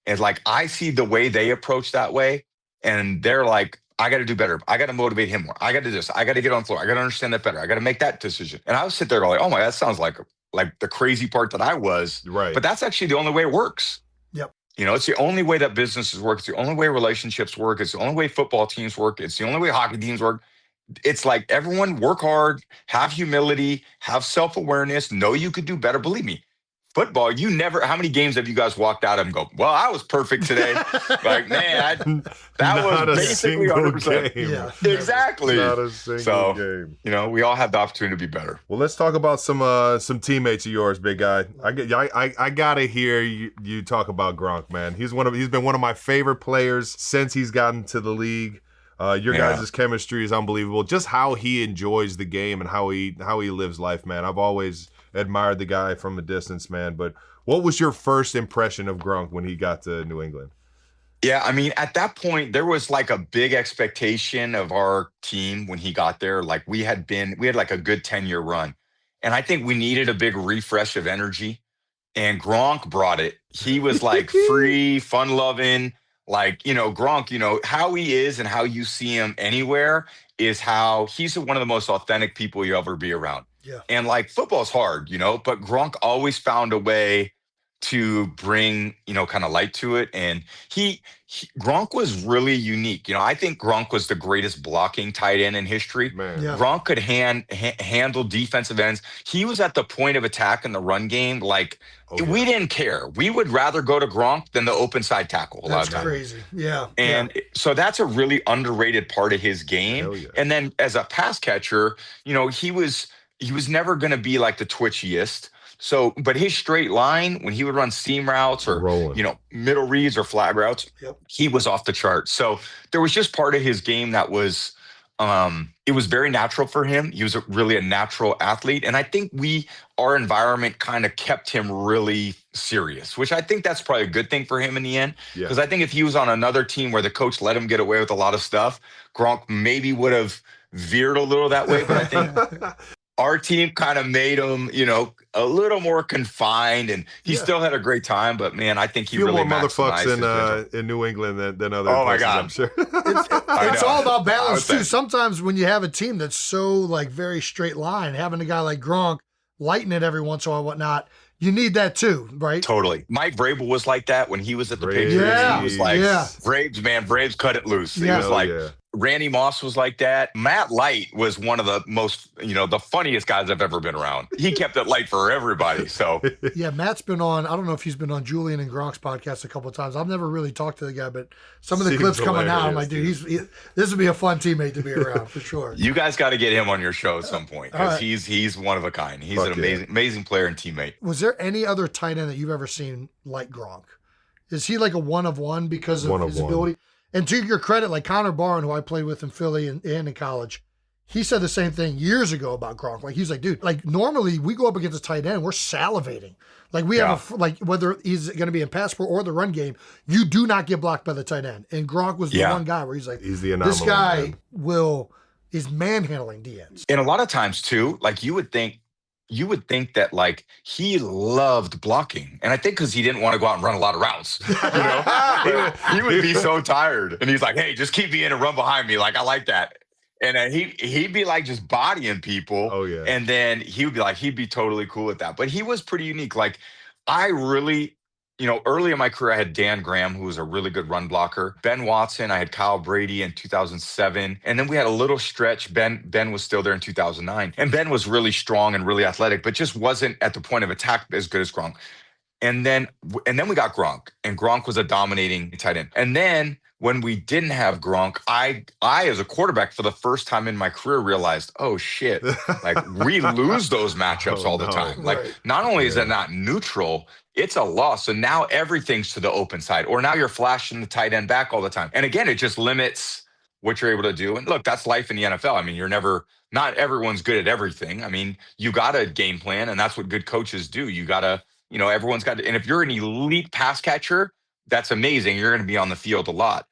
And like, I see the way they approach that way, and they're like, I got to do better. I got to motivate him more. I got to do this. I got to get on the floor. I got to understand that better. I got to make that decision. And I would sit there going, oh my, that sounds like the crazy part that I was. Right. But that's actually the only way it works. Yep. It's the only way that businesses work. It's the only way relationships work. It's the only way football teams work. It's the only way hockey teams work. It's like, everyone work hard, have humility, have self-awareness, know you could do better. Believe me, football, how many games have you guys walked out of and go, well, I was perfect today? Like, man, that was basically 100%. Game. Yeah. Exactly. Not a single game. We all have the opportunity to be better. Well, let's talk about some teammates of yours, big guy. I gotta hear you talk about Gronk, man. He's been one of my favorite players since he's gotten to the league. Your guys' chemistry is unbelievable. Just how he enjoys the game and how he lives life, man. I've always admired the guy from a distance, man. But what was your first impression of Gronk when he got to New England? Yeah, I mean, at that point, there was like a big expectation of our team when he got there. Like we had like a good 10-year run. And I think we needed a big refresh of energy. And Gronk brought it. He was like free, fun loving. Like, Gronk, how he is and how you see him anywhere is how he's one of the most authentic people you'll ever be around. Yeah. And like football's hard, but Gronk always found a way to bring, kind of light to it. And Gronk was really unique. I think Gronk was the greatest blocking tight end in history. Man. Yeah. Gronk could handle defensive ends. He was at the point of attack in the run game. Like, we didn't care. We would rather go to Gronk than the open side tackle a lot of That's times. crazy. Yeah. And so that's a really underrated part of his game. Hell yeah. And then as a pass catcher, he was never going to be like the twitchiest. So, but his straight line, when he would run seam routes or, Rolling. middle reads or flag routes, Yep. he was off the chart. So there was just part of his game that was, it was very natural for him. He was really a natural athlete. And I think our environment kind of kept him really serious, which I think that's probably a good thing for him in the end. Because I think if he was on another team where the coach let him get away with a lot of stuff, Gronk maybe would have veered a little that way. But I think our team kind of made him, a little more confined, and he still had a great time. But man, I think he really more maximized his motherfucks in New England than other Oh my places, God. I'm sure. It's all about balance I would too. say. Sometimes when you have a team that's so like very straight line, having a guy like Gronk lighten it every once in a while, whatnot, you need that too, right? Totally. Mike Vrabel was like that when he was at the Braves. Patriots. Yeah. He was like, Yeah. Braves cut it loose. He Yeah. was Hell like, yeah. Randy Moss was like that. Matt Light was one of the most, the funniest guys I've ever been around. He kept it light for everybody. So Yeah, Matt's been on, I don't know if he's been on Julian and Gronk's podcast a couple of times. I've never really talked to the guy, but some of the Seems clips coming out, I'm hilarious, like, dude, this would be a fun teammate to be around for sure. you guys got to get him on your show at some point All because right. he's one of a kind. He's Fuck an yeah. amazing player and teammate. Was there any other tight end that you've ever seen like Gronk? Is he like a one of one because of his ability? And to your credit, like Connor Barron, who I played with in Philly and in college, he said the same thing years ago about Gronk. Like, he's like, dude, like normally we go up against a tight end, we're salivating. Like we have like whether he's going to be in pass pro or the run game, you do not get blocked by the tight end. And Gronk was the one guy where he's like, He's the anomaly. this guy is manhandling DNs. And a lot of times too, like you would think that like he loved blocking. And I think because he didn't want to go out and run a lot of routes. He would be so tired. And he's like, hey, just keep me in and run behind me. Like, I like that. And then he'd be like just bodying people. Oh, yeah. And then he'd be totally cool with that. But he was pretty unique. Like I really, early in my career, I had Dan Graham, who was a really good run blocker. Ben Watson, I had Kyle Brady in 2007. And then we had a little stretch. Ben was still there in 2009. And Ben was really strong and really athletic, but just wasn't at the point of attack as good as Gronk. And then we got Gronk, and Gronk was a dominating tight end. And then when we didn't have Gronk, I as a quarterback for the first time in my career realized, oh shit, like we lose those matchups all the time. Like not only is it not neutral, it's a loss. So now everything's to the open side, or now you're flashing the tight end back all the time. And again, it just limits what you're able to do. And look, that's life in the NFL. I mean, not everyone's good at everything. I mean, you got to game plan, and that's what good coaches do. You got to, everyone's got to, and if you're an elite pass catcher, that's amazing. You're going to be on the field a lot.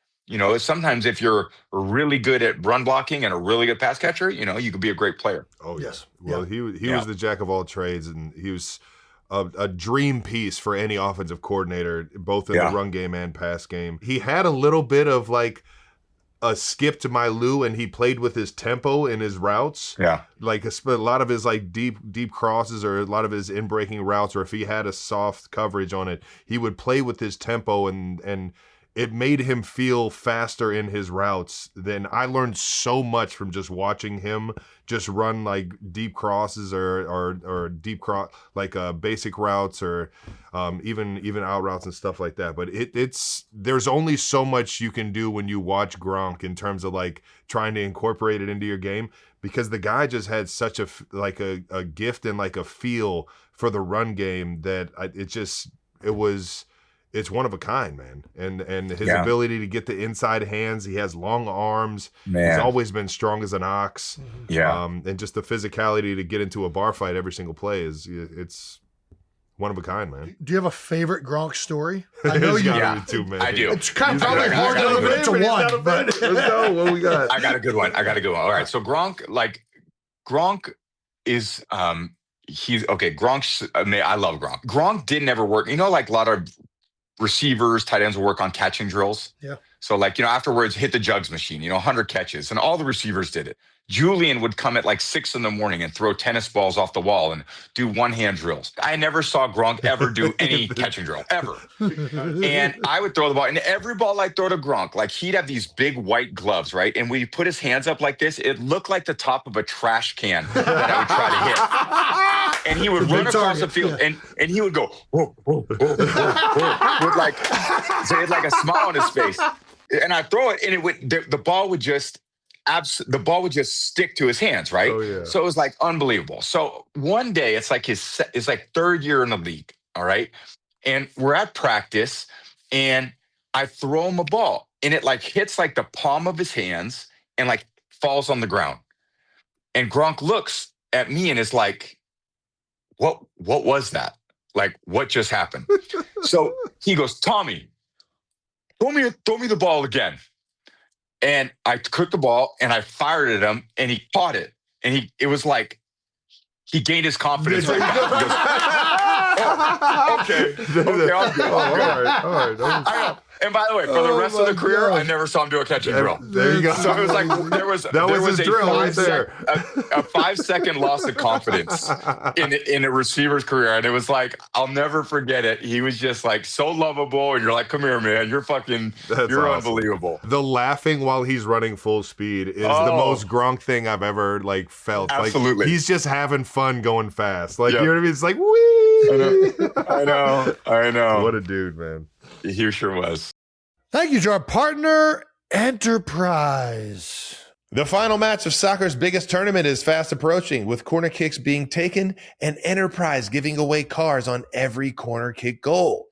Sometimes if you're really good at run blocking and a really good pass catcher, you could be a great player. Oh, Yes. Well, he was the jack of all trades, and he was a dream piece for any offensive coordinator, both in the run game and pass game. He had a little bit of like a skip to my Lou, and he played with his tempo in his routes. Yeah. Like a lot of his like deep crosses, or a lot of his in-breaking routes, or if he had a soft coverage on it, he would play with his tempo, and it made him feel faster in his routes. Then I learned so much from just watching him just run like deep crosses or deep cross, like basic routes, or even out routes and stuff like that. But there's only so much you can do when you watch Gronk in terms of like trying to incorporate it into your game, because the guy just had such a gift and like a feel for the run game that it's one of a kind, man. And his ability to get the inside hands, he has long arms. Man. He's always been strong as an ox. Yeah. And just the physicality to get into a bar fight every single play it's One of a kind, man. Do you have a favorite Gronk story? I know There's you. gotta be too many. I do. It's kind of probably got- hard I to got limit it to one, but Let's go. What we got? I got a good one. All right. So Gronk is he's okay. I love Gronk. Gronk didn't ever work. You know, like a lot of receivers, tight ends will work on catching drills. Yeah. So afterwards, hit the jugs machine. 100 catches, and all the receivers did it. Julian would come at like 6 a.m. and throw tennis balls off the wall and do one-hand drills. I never saw Gronk ever do any catching drill, ever. And I would throw the ball, and every ball I'd throw to Gronk, like he'd have these big white gloves, right? And when he put his hands up like this, it looked like the top of a trash can that I would try to hit. And he would run across the field, and he would go, whoa, whoa, whoa, whoa, whoa, with like, so he had like a smile on his face. And I throw it, and the ball would just stick to his hands, right? Oh, yeah. So it was like unbelievable. So one day, it's like his third year in the league, all right? And we're at practice, and I throw him a ball, and it like hits like the palm of his hands and like falls on the ground. And Gronk looks at me and is like, what was that? Like, what just happened? So he goes, Tommy, throw me the ball again. And I took the ball and I fired at him, and he caught it. And it was like he gained his confidence right back. He goes, okay, I'll do it. All right. And by the way, for the rest of the career, I never saw him do a catching drill. There you go. So it was like there was his a drill right there. a 5-second loss of confidence in a receiver's career, and it was like I'll never forget it. He was just like so lovable, and you're like, come here, man, you're That's awesome. unbelievable. The laughing while he's running full speed is the most Gronk thing I've ever like felt. Absolutely. Like, he's just having fun going fast. Like, Yep. you know what I mean? It's like, wee. I know. What a dude, man. He sure was. thank you to our partner, Enterprise. The final match of soccer's biggest tournament is fast approaching, with corner kicks being taken and Enterprise giving away cars on every corner kick goal.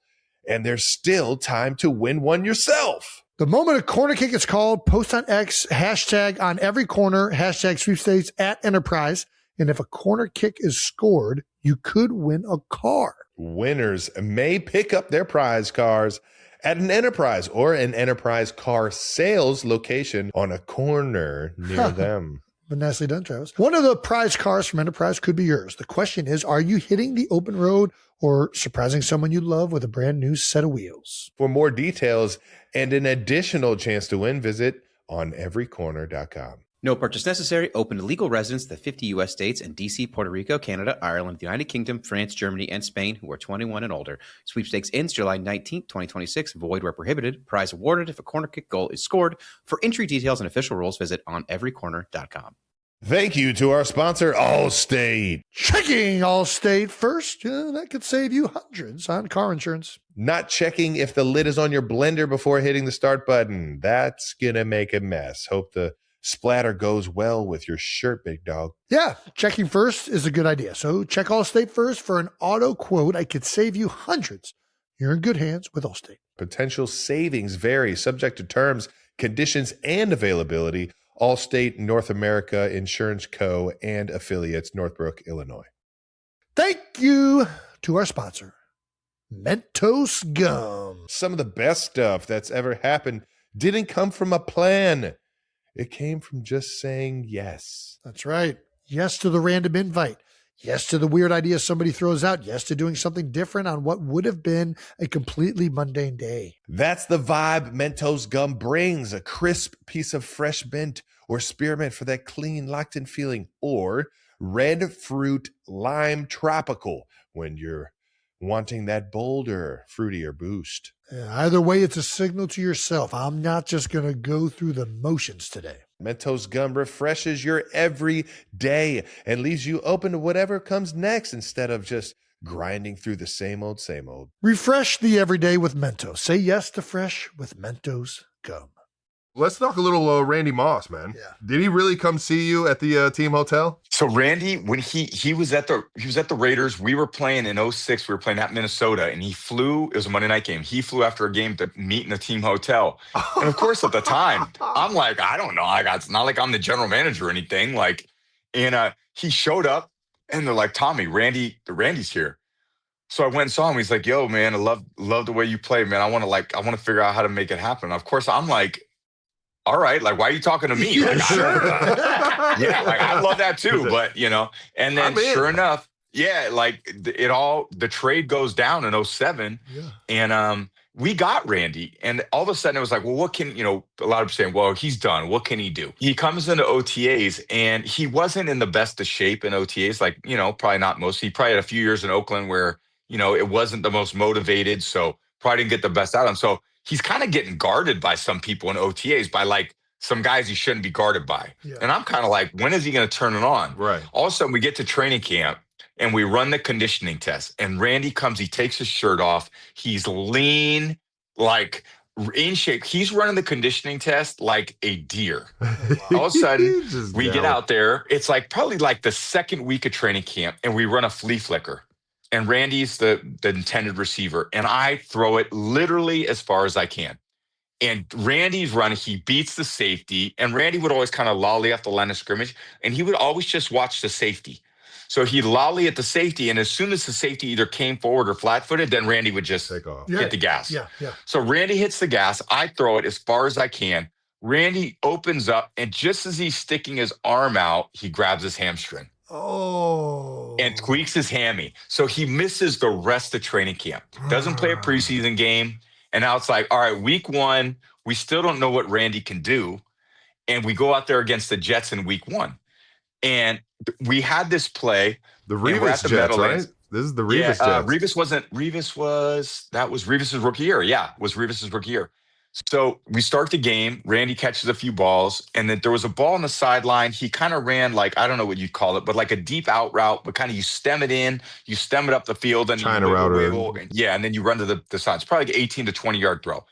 And there's still time to win one yourself. The moment a corner kick is called, post on X, hashtag on every corner, hashtag sweepstakes at Enterprise. And if a corner kick is scored, you could win a car. Winners may pick up their prize cars at an Enterprise or an Enterprise car sales location on a corner near them. But nicely done, Travis. One of the prize cars from Enterprise could be yours. The question is, are you hitting the open road or surprising someone you love with a brand new set of wheels? For more details and an additional chance to win, visit oneverycorner.com. No purchase necessary. Open to legal residents of the 50 U.S. states and D.C., Puerto Rico, Canada, Ireland, the United Kingdom, France, Germany, and Spain who are 21 and older. Sweepstakes ends July 19th, 2026. Void where prohibited. Prize awarded if a corner kick goal is scored. For entry details and official rules, visit oneverycorner.com. Thank you to our sponsor, Allstate. Checking Allstate first. That could save you hundreds on car insurance. Not checking if the lid is on your blender before hitting the start button. That's going to make a mess. Hope the splatter goes well with your shirt, big dog. Yeah, checking first is a good idea. So check Allstate first for an auto quote. I could save you hundreds. You're in good hands with Allstate. Potential savings vary, subject to terms, conditions, and availability. Allstate North America Insurance Co. and affiliates, Northbrook, Illinois. Thank you to our sponsor, Mentos Gum. Some of the best stuff that's ever happened didn't come from a plan. It came from just saying yes. That's right. Yes to the random invite. Yes to the weird idea somebody throws out. Yes to doing something different on what would have been a completely mundane day. That's the vibe Mentos Gum brings. A crisp piece of fresh mint or spearmint for that clean, locked-in feeling. Or red fruit lime tropical when you're wanting that bolder, fruitier boost. Either way, it's a signal to yourself. I'm not just going to go through the motions today. Mentos Gum refreshes your every day and leaves you open to whatever comes next instead of just grinding through the same old, same old. Refresh the everyday with Mentos. Say yes to fresh with Mentos Gum. Let's talk a little Randy Moss, man. Yeah. Did he really come see you at the team hotel? So Randy, when he was at the Raiders, we were playing in 2006. We were playing at Minnesota, and he flew. It was a Monday night game. He flew after a game to meet in the team hotel. And of course, at the time, I'm like, I don't know. It's not like I'm the general manager or anything. Like, and he showed up, and they're like, Tommy, Randy's here. So I went and saw him. He's like, "Yo, man, I love the way you play, man. I want to figure out how to make it happen." Of course, I'm like, "All right, like, why are you talking to me?" Like, yeah, like I love that too. But and then sure enough, yeah, like the trade goes down in 07, and we got Randy, and all of a sudden it was like, well, what can a lot of people saying, well, he's done. What can he do? He comes into OTAs, and he wasn't in the best of shape in OTAs. Like probably not most. He probably had a few years in Oakland where it wasn't the most motivated, so probably didn't get the best out of him. So he's kind of getting guarded by some people in OTAs by like some guys he shouldn't be guarded by. Yeah. And I'm kind of like, when is he going to turn it on? Right. All of a sudden we get to training camp and we run the conditioning test, and Randy comes, he takes his shirt off. He's lean, like in shape. He's running the conditioning test like a deer. All of a sudden we get out there. It's like probably like the second week of training camp, and we run a flea flicker. And Randy's the intended receiver, and I throw it literally as far as I can. And Randy's running, he beats the safety, and Randy would always kind of lolly off the line of scrimmage, and he would always just watch the safety. So he'd lolly at the safety, and as soon as the safety either came forward or flat-footed, then Randy would just take off, hit the gas. Yeah. So Randy hits the gas. I throw it as far as I can. Randy opens up, and just as he's sticking his arm out, he grabs his hamstring. Oh. And tweaks his hammy. So he misses the rest of training camp. Doesn't play a preseason game. And now it's like, all right, week 1, we still don't know what Randy can do. And we go out there against the Jets in week 1. And we had this play. The Revis Jets, right? This is the Revis Jets. That was Revis's rookie year. Yeah, it was Revis's rookie year. So we start the game. Randy catches a few balls, and then there was a ball on the sideline. He kind of ran like, I don't know what you'd call it, but like a deep out route, but kind of you stem it in, you stem it up the field, and China router. Yeah, and then you run to the side. It's probably like 18 to 20-yard throw.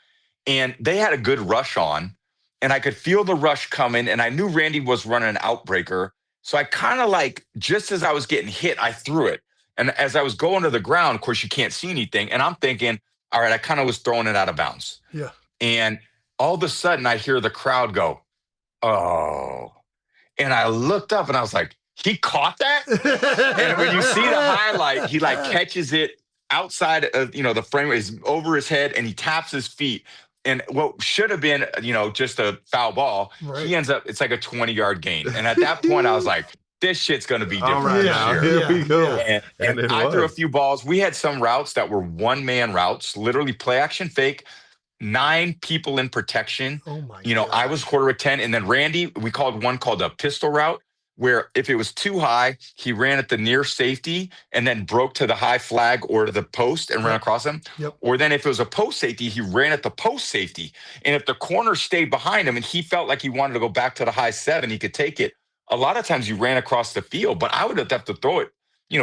And they had a good rush on, and I could feel the rush coming, and I knew Randy was running an outbreaker. So I kind of like, just as I was getting hit, I threw it. And as I was going to the ground, of course, you can't see anything. And I'm thinking, all right, I kind of was throwing it out of bounds. Yeah. And all of a sudden, I hear the crowd go, oh. And I looked up and I was like, he caught that? And when you see the highlight, he like catches it outside of, the frame, is over his head, and he taps his feet. And what should have been, just a foul ball, he ends up, it's like a 20-yard gain. And at that point, I was like, this shit's going to be different this year. Here we go. And I threw a few balls. We had some routes that were one-man routes, literally play action fake, 9 people in protection. Oh my God. I was quarter with 10. And then Randy, we called one called a pistol route, where if it was too high, he ran at the near safety and then broke to the high flag or to the post and ran across him. Yep. Or then if it was a post safety, he ran at the post safety. And if the corner stayed behind him and he felt like he wanted to go back to the high 7, he could take it. A lot of times you ran across the field, but I would have to throw it,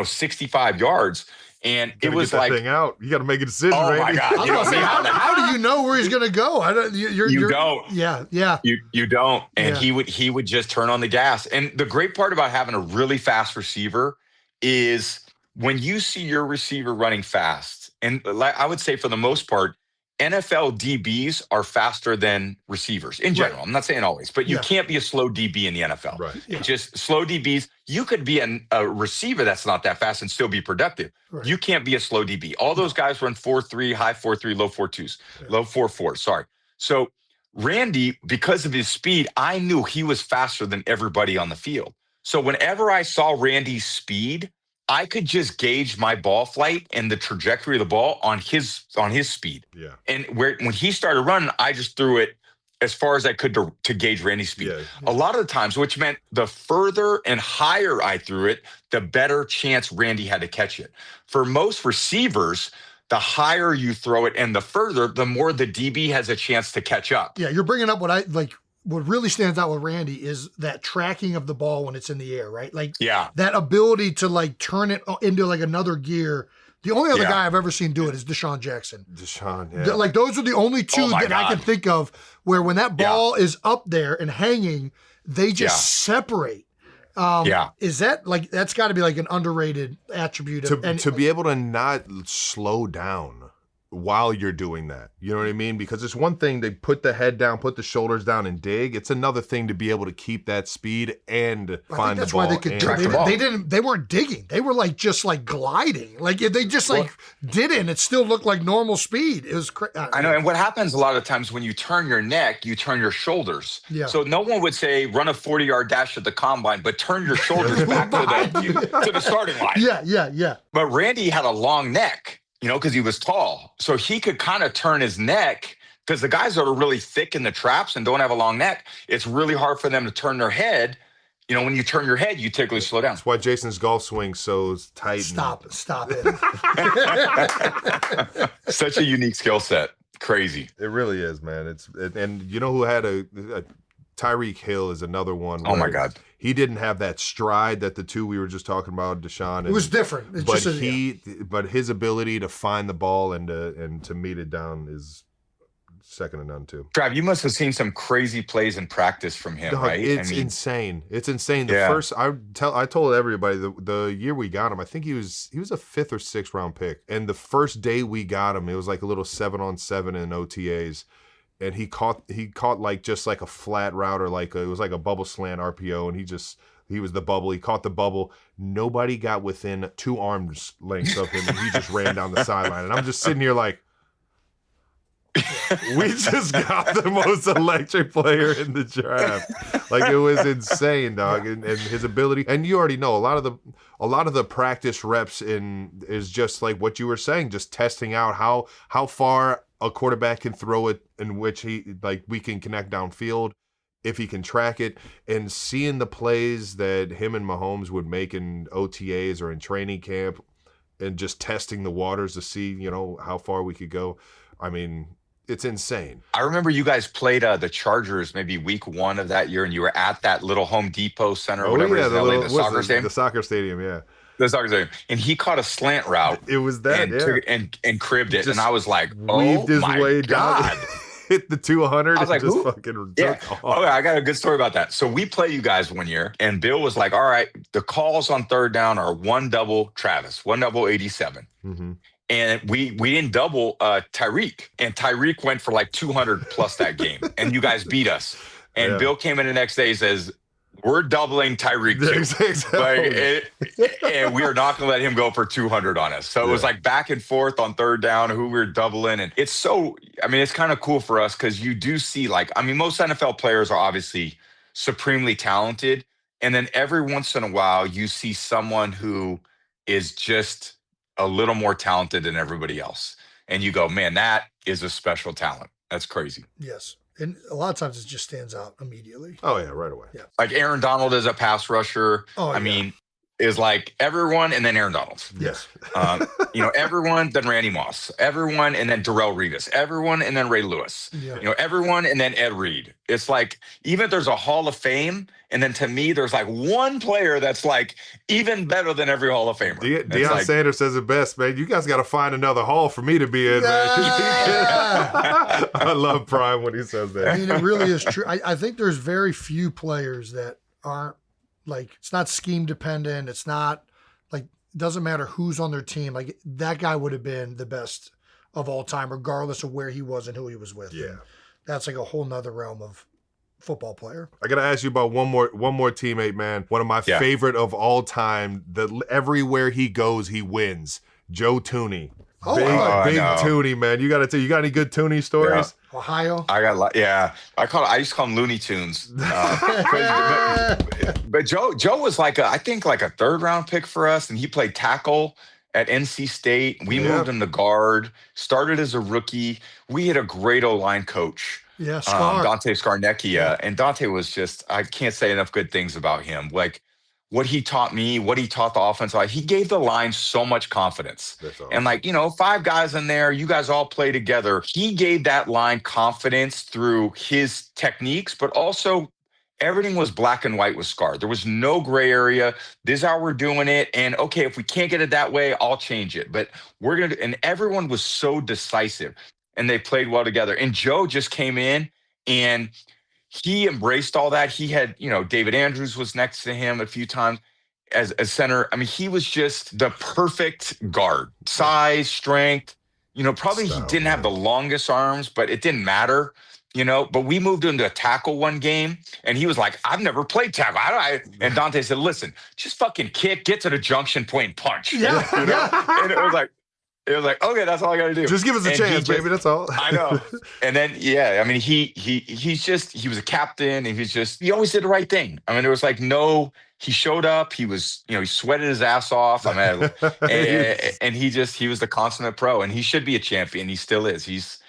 65 yards. And it was get that like, thing out. You got to make a decision, oh Randy. my God. I was gonna say, how do you know where he's going to go? I don't. You don't. Yeah. You don't. And Yeah. he would just turn on the gas. And the great part about having a really fast receiver is when you see your receiver running fast, and I would say for the most part, NFL DBs are faster than receivers in general. Right. I'm not saying always, but you can't be a slow DB in the NFL. Right. Yeah. Just slow DBs. You could be a receiver that's not that fast and still be productive. Right. You can't be a slow DB. All those guys run 4.3, high 4.3, low 4.2s, low 4.4. Sorry. So Randy, because of his speed, I knew he was faster than everybody on the field. So whenever I saw Randy's speed, I could just gauge my ball flight and the trajectory of the ball on his speed. Yeah. And when he started running, I just threw it as far as I could to gauge Randy's speed. Yeah. A lot of the times, which meant the further and higher I threw it, the better chance Randy had to catch it. For most receivers, the higher you throw it and the further, the more the DB has a chance to catch up. Yeah, you're bringing up what I like. What really stands out with Randy is that tracking of the ball when it's in the air, right? Like that ability to like turn it into like another gear. The only other guy I've ever seen do it is Deshaun Jackson. Like those are the only two that I can think of where when that ball is up there and hanging, they just separate. Is that like, that's got to be like an underrated attribute. To be able to not slow down. while you're doing that. You know what I mean? Because it's one thing to put the head down, put the shoulders down and dig. It's another thing to be able to keep that speed and find the ball. Why they could do it. They weren't digging. They were like just like gliding. Like if they just did it and it still looked like normal speed. It was crazy. I know. And what happens a lot of times when you turn your neck, you turn your shoulders. Yeah. So no one would say run a 40-yard dash at the combine, but turn your shoulders back to the starting line. Yeah. But Randy had a long neck, because he was tall. So he could kind of turn his neck, because the guys that are really thick in the traps and don't have a long neck, it's really hard for them to turn their head. When you turn your head, you typically slow down. That's why Jason's golf swing's so tight. Stop it. Such a unique skill set. Crazy. It really is, man. And you know who had a Tyreek Hill is another one. Oh my God. He didn't have that stride that the two we were just talking about, Deshaun. It was different. But his ability to find the ball and to meet it down is second to none too. Trav, you must have seen some crazy plays in practice from him, right? It's insane. It's insane. The first I told everybody the year we got him, I think he was a 5th or 6th round pick. And the first day we got him, it was like a little 7-on-7 in OTAs. And he caught like just like a flat route or it was like a bubble slant RPO, and he was the bubble. He caught the bubble. Nobody got within 2 arms lengths of him, and he just ran down the sideline. And I'm just sitting here like, we just got the most electric player in the draft. Like, it was insane, dog. And his ability, and you already know a lot of the practice reps is just like what you were saying, just testing out how far a quarterback can throw it, in which we can connect downfield, if he can track it, and seeing the plays that him and Mahomes would make in OTAs or in training camp, and just testing the waters to see, how far we could go. I mean, it's insane. I remember you guys played the Chargers maybe week 1 of that year, and you were at that little Home Depot Center, the soccer stadium. The soccer stadium, yeah. The soccer stadium. And he caught a slant route. It was that, and cribbed it. And I was like, weaved his way down. Hit the 200 I was like, just fucking took off. Oh, I got a good story about that. So we play you guys one year, and Bill was like, all right, the calls on third down are 1 double Travis, 1 double 87. Mm-hmm. And we didn't double Tyreek. And Tyreek went for like 200 plus that game. And you guys beat us. And Bill came in the next day and says, we're doubling Tyreek too. And we are not going to let him go for 200 on us. So it was like back and forth on third down, who we were doubling. And it's it's kind of cool for us, because you do see most NFL players are obviously supremely talented. And then every once in a while, you see someone who is just a little more talented than everybody else. And you go, man, that is a special talent. That's crazy. Yes. And a lot of times it just stands out immediately. Oh, yeah, right away. Yeah. Like Aaron Donald is a pass rusher. I mean, is like everyone and then Aaron Donald. Yes. Everyone, then Randy Moss. Everyone, and then Darrelle Revis. Everyone, and then Ray Lewis. Yeah. Everyone, and then Ed Reed. It's like, even if there's a Hall of Fame, and then to me, there's like one player that's like even better than every Hall of Famer. Deion Sanders says it best, man. You guys got to find another hall for me to be in, man. I love Prime when he says that. I mean, it really is true. I think there's very few players that aren't it's not scheme dependent. It's not it doesn't matter who's on their team. Like, that guy would have been the best of all time, regardless of where he was and who he was with. Yeah. And that's like a whole nother realm of football player. I gotta ask you about one more teammate, man. One of my favorite of all time. Everywhere he goes, he wins. Joe Thuney. Big Thuney, man. You got any good Thuney stories? Yeah. Ohio. I used to call him Looney Tunes. But Joe was I think a 3rd round pick for us, and he played tackle at NC State. We moved him to guard. Started as a rookie. We had a great O-line coach. Yeah, Dante Scarnecchia. And Dante was just, I can't say enough good things about him. Like, what he taught me, what he taught the offense, he gave the line so much confidence. That's awesome. And 5 guys in there, you guys all play together. He gave that line confidence through his techniques, but also everything was black and white with Scar. There was no gray area. This is how we're doing it. And okay, if we can't get it that way, I'll change it. But and everyone was so decisive, and they played well together. And Joe just came in and he embraced all that. He had, David Andrews was next to him a few times as center. I mean, he was just the perfect guard. Size, strength, Probably he Style, didn't have the longest arms, but it didn't matter. But we moved him to a tackle one game, and he was like, "I've never played tackle." And Dante said, "Listen, just fucking kick, get to the junction point, and punch." Yeah. And it was like, okay, that's all I got to do. Just give us a chance, baby. That's all. I know. And then, I mean, he was a captain, and he always did the right thing. I mean, there was he showed up. He was, he sweated his ass off. I mean, and he was the consummate pro, and he should be a champion. He still is. He's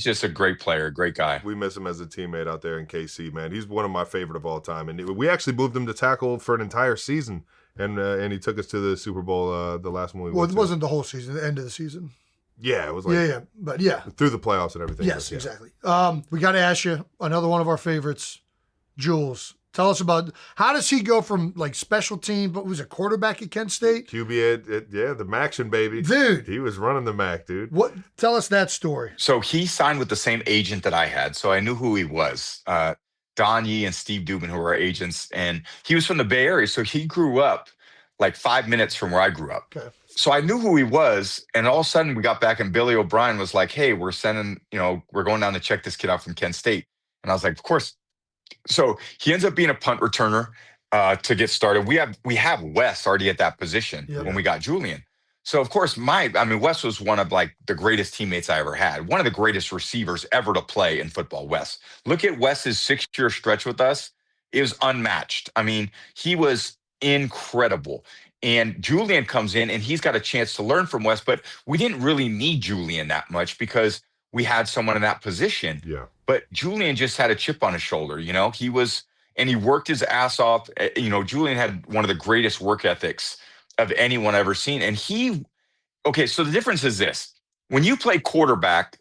just a great player, great guy. We miss him as a teammate out there in KC, man. He's one of my favorite of all time. And we actually moved him to tackle for an entire season. And he took us to the Super Bowl, the last one we went to. Well, it wasn't the whole season, the end of the season. Yeah, it was But yeah. through the playoffs and everything. Yes, exactly. We got to ask you, another one of our favorites, Jules. Tell us about, how does he go from special team, but was a quarterback at Kent State? QB the Maction, baby. Dude. He was running the Mac, dude. Tell us that story. So he signed with the same agent that I had, so I knew who he was. Don Yee and Steve Dubin, who were our agents, and he was from the Bay Area, so he grew up 5 minutes from where I grew up. Okay. So I knew who he was, and all of a sudden we got back, and Billy O'Brien was like, "Hey, we're going down to check this kid out from Kent State." And I was like, "Of course." So he ends up being a punt returner to get started. We have Wes already at that position when we got Julian. So of course, Wes was one of the greatest teammates I ever had. One of the greatest receivers ever to play in football. Wes. Look at Wes's 6-year stretch with us. It was unmatched. I mean, he was incredible. And Julian comes in, and he's got a chance to learn from Wes, but we didn't really need Julian that much because we had someone in that position. Yeah. But Julian just had a chip on his shoulder, he worked his ass off. Julian had one of the greatest work ethics of anyone I've ever seen. And so the difference is this: when you play quarterback,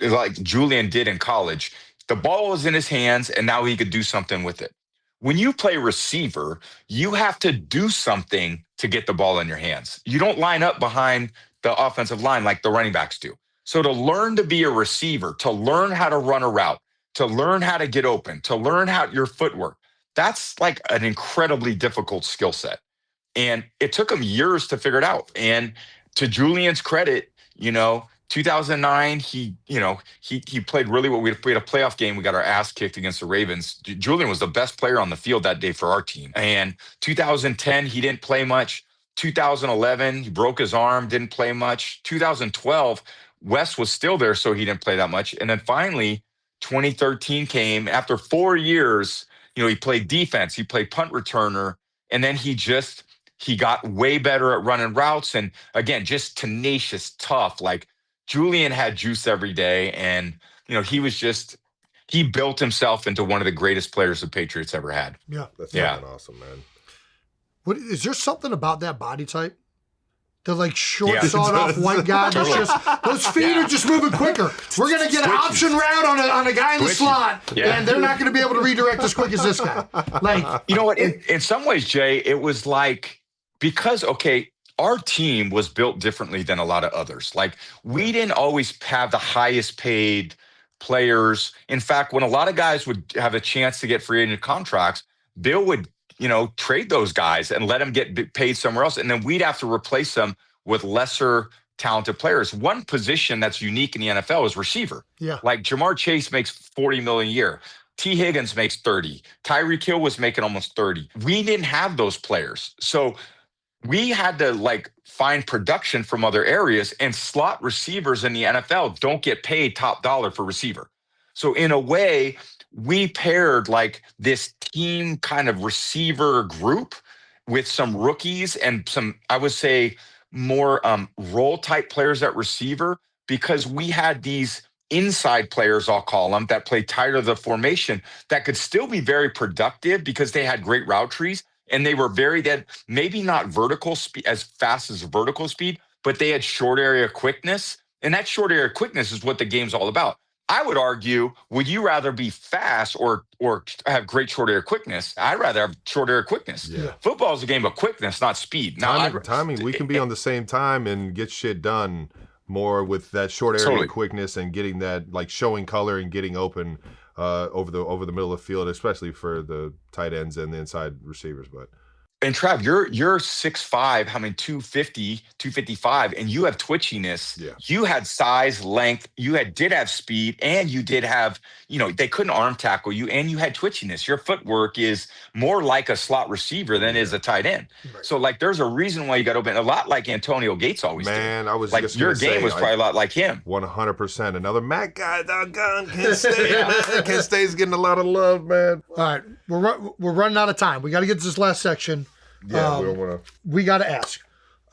like Julian did in college, the ball was in his hands and now he could do something with it. When you play receiver, you have to do something to get the ball in your hands. You don't line up behind the offensive line like the running backs do. So to learn to be a receiver, to learn how to run a route, to learn how to get open, to learn how your footwork, that's an incredibly difficult skill set. And it took him years to figure it out. And to Julian's credit, 2009, he played really well. We had a playoff game. We got our ass kicked against the Ravens. Julian was the best player on the field that day for our team. And 2010, he didn't play much. 2011, he broke his arm, didn't play much. 2012, Wes was still there, so he didn't play that much. And then finally, 2013 came. After 4 years, he played defense, he played punt returner, and then he got way better at running routes. And again, just tenacious, tough. Julian had juice every day, and he built himself into one of the greatest players the Patriots ever had. Yeah, that's fucking awesome, man. Is there something about that body type? The short, sawed-off white guy. Totally. Those feet are just moving quicker. We're gonna get an option route on a guy in the slot, and they're not gonna be able to redirect as quick as this guy. You know what? In some ways, Jay, it was because our team was built differently than a lot of others. We didn't always have the highest paid players. In fact, when a lot of guys would have a chance to get free agent contracts, Bill would trade those guys and let them get paid somewhere else. And then we'd have to replace them with lesser talented players. One position that's unique in the NFL is receiver. Yeah. Jamar Chase makes $40 million a year. T. Higgins makes 30. Tyreek Hill was making almost 30. We didn't have those players. So we had to find production from other areas, and slot receivers in the NFL don't get paid top dollar for receiver. So in a way, we paired this team kind of receiver group with some rookies and some, I would say, more role type players at receiver, because we had these inside players, I'll call them, that play tighter the formation that could still be very productive because they had great route trees, and they were maybe not vertical speed as fast as vertical speed, but they had short area quickness. And that short area quickness is what the game's all about. I would argue, would you rather be fast or have great short area quickness? I'd rather have short area quickness. Yeah. Football is a game of quickness, not speed. Now, timing. We can be on the same time and get shit done more with that short area quickness and getting that showing color and getting open over the middle of the field, especially for the tight ends and the inside receivers. But And Trav, you're 6'5", 250, 255, and you have twitchiness. Yeah. You had size, length, did have speed, and you did have, they couldn't arm tackle you, and you had twitchiness. Your footwork is more like a slot receiver than is a tight end. Right. So like there's a reason why you got open, a lot like Antonio Gates always did. Man, I was like just your gonna game say, was probably a lot like him. 100%. Another Mac guy, doggone, Kent State. Man. Kent State's getting a lot of love, man. All right, we're running out of time. We got to get to this last section. Yeah, we don't want to. We got to ask.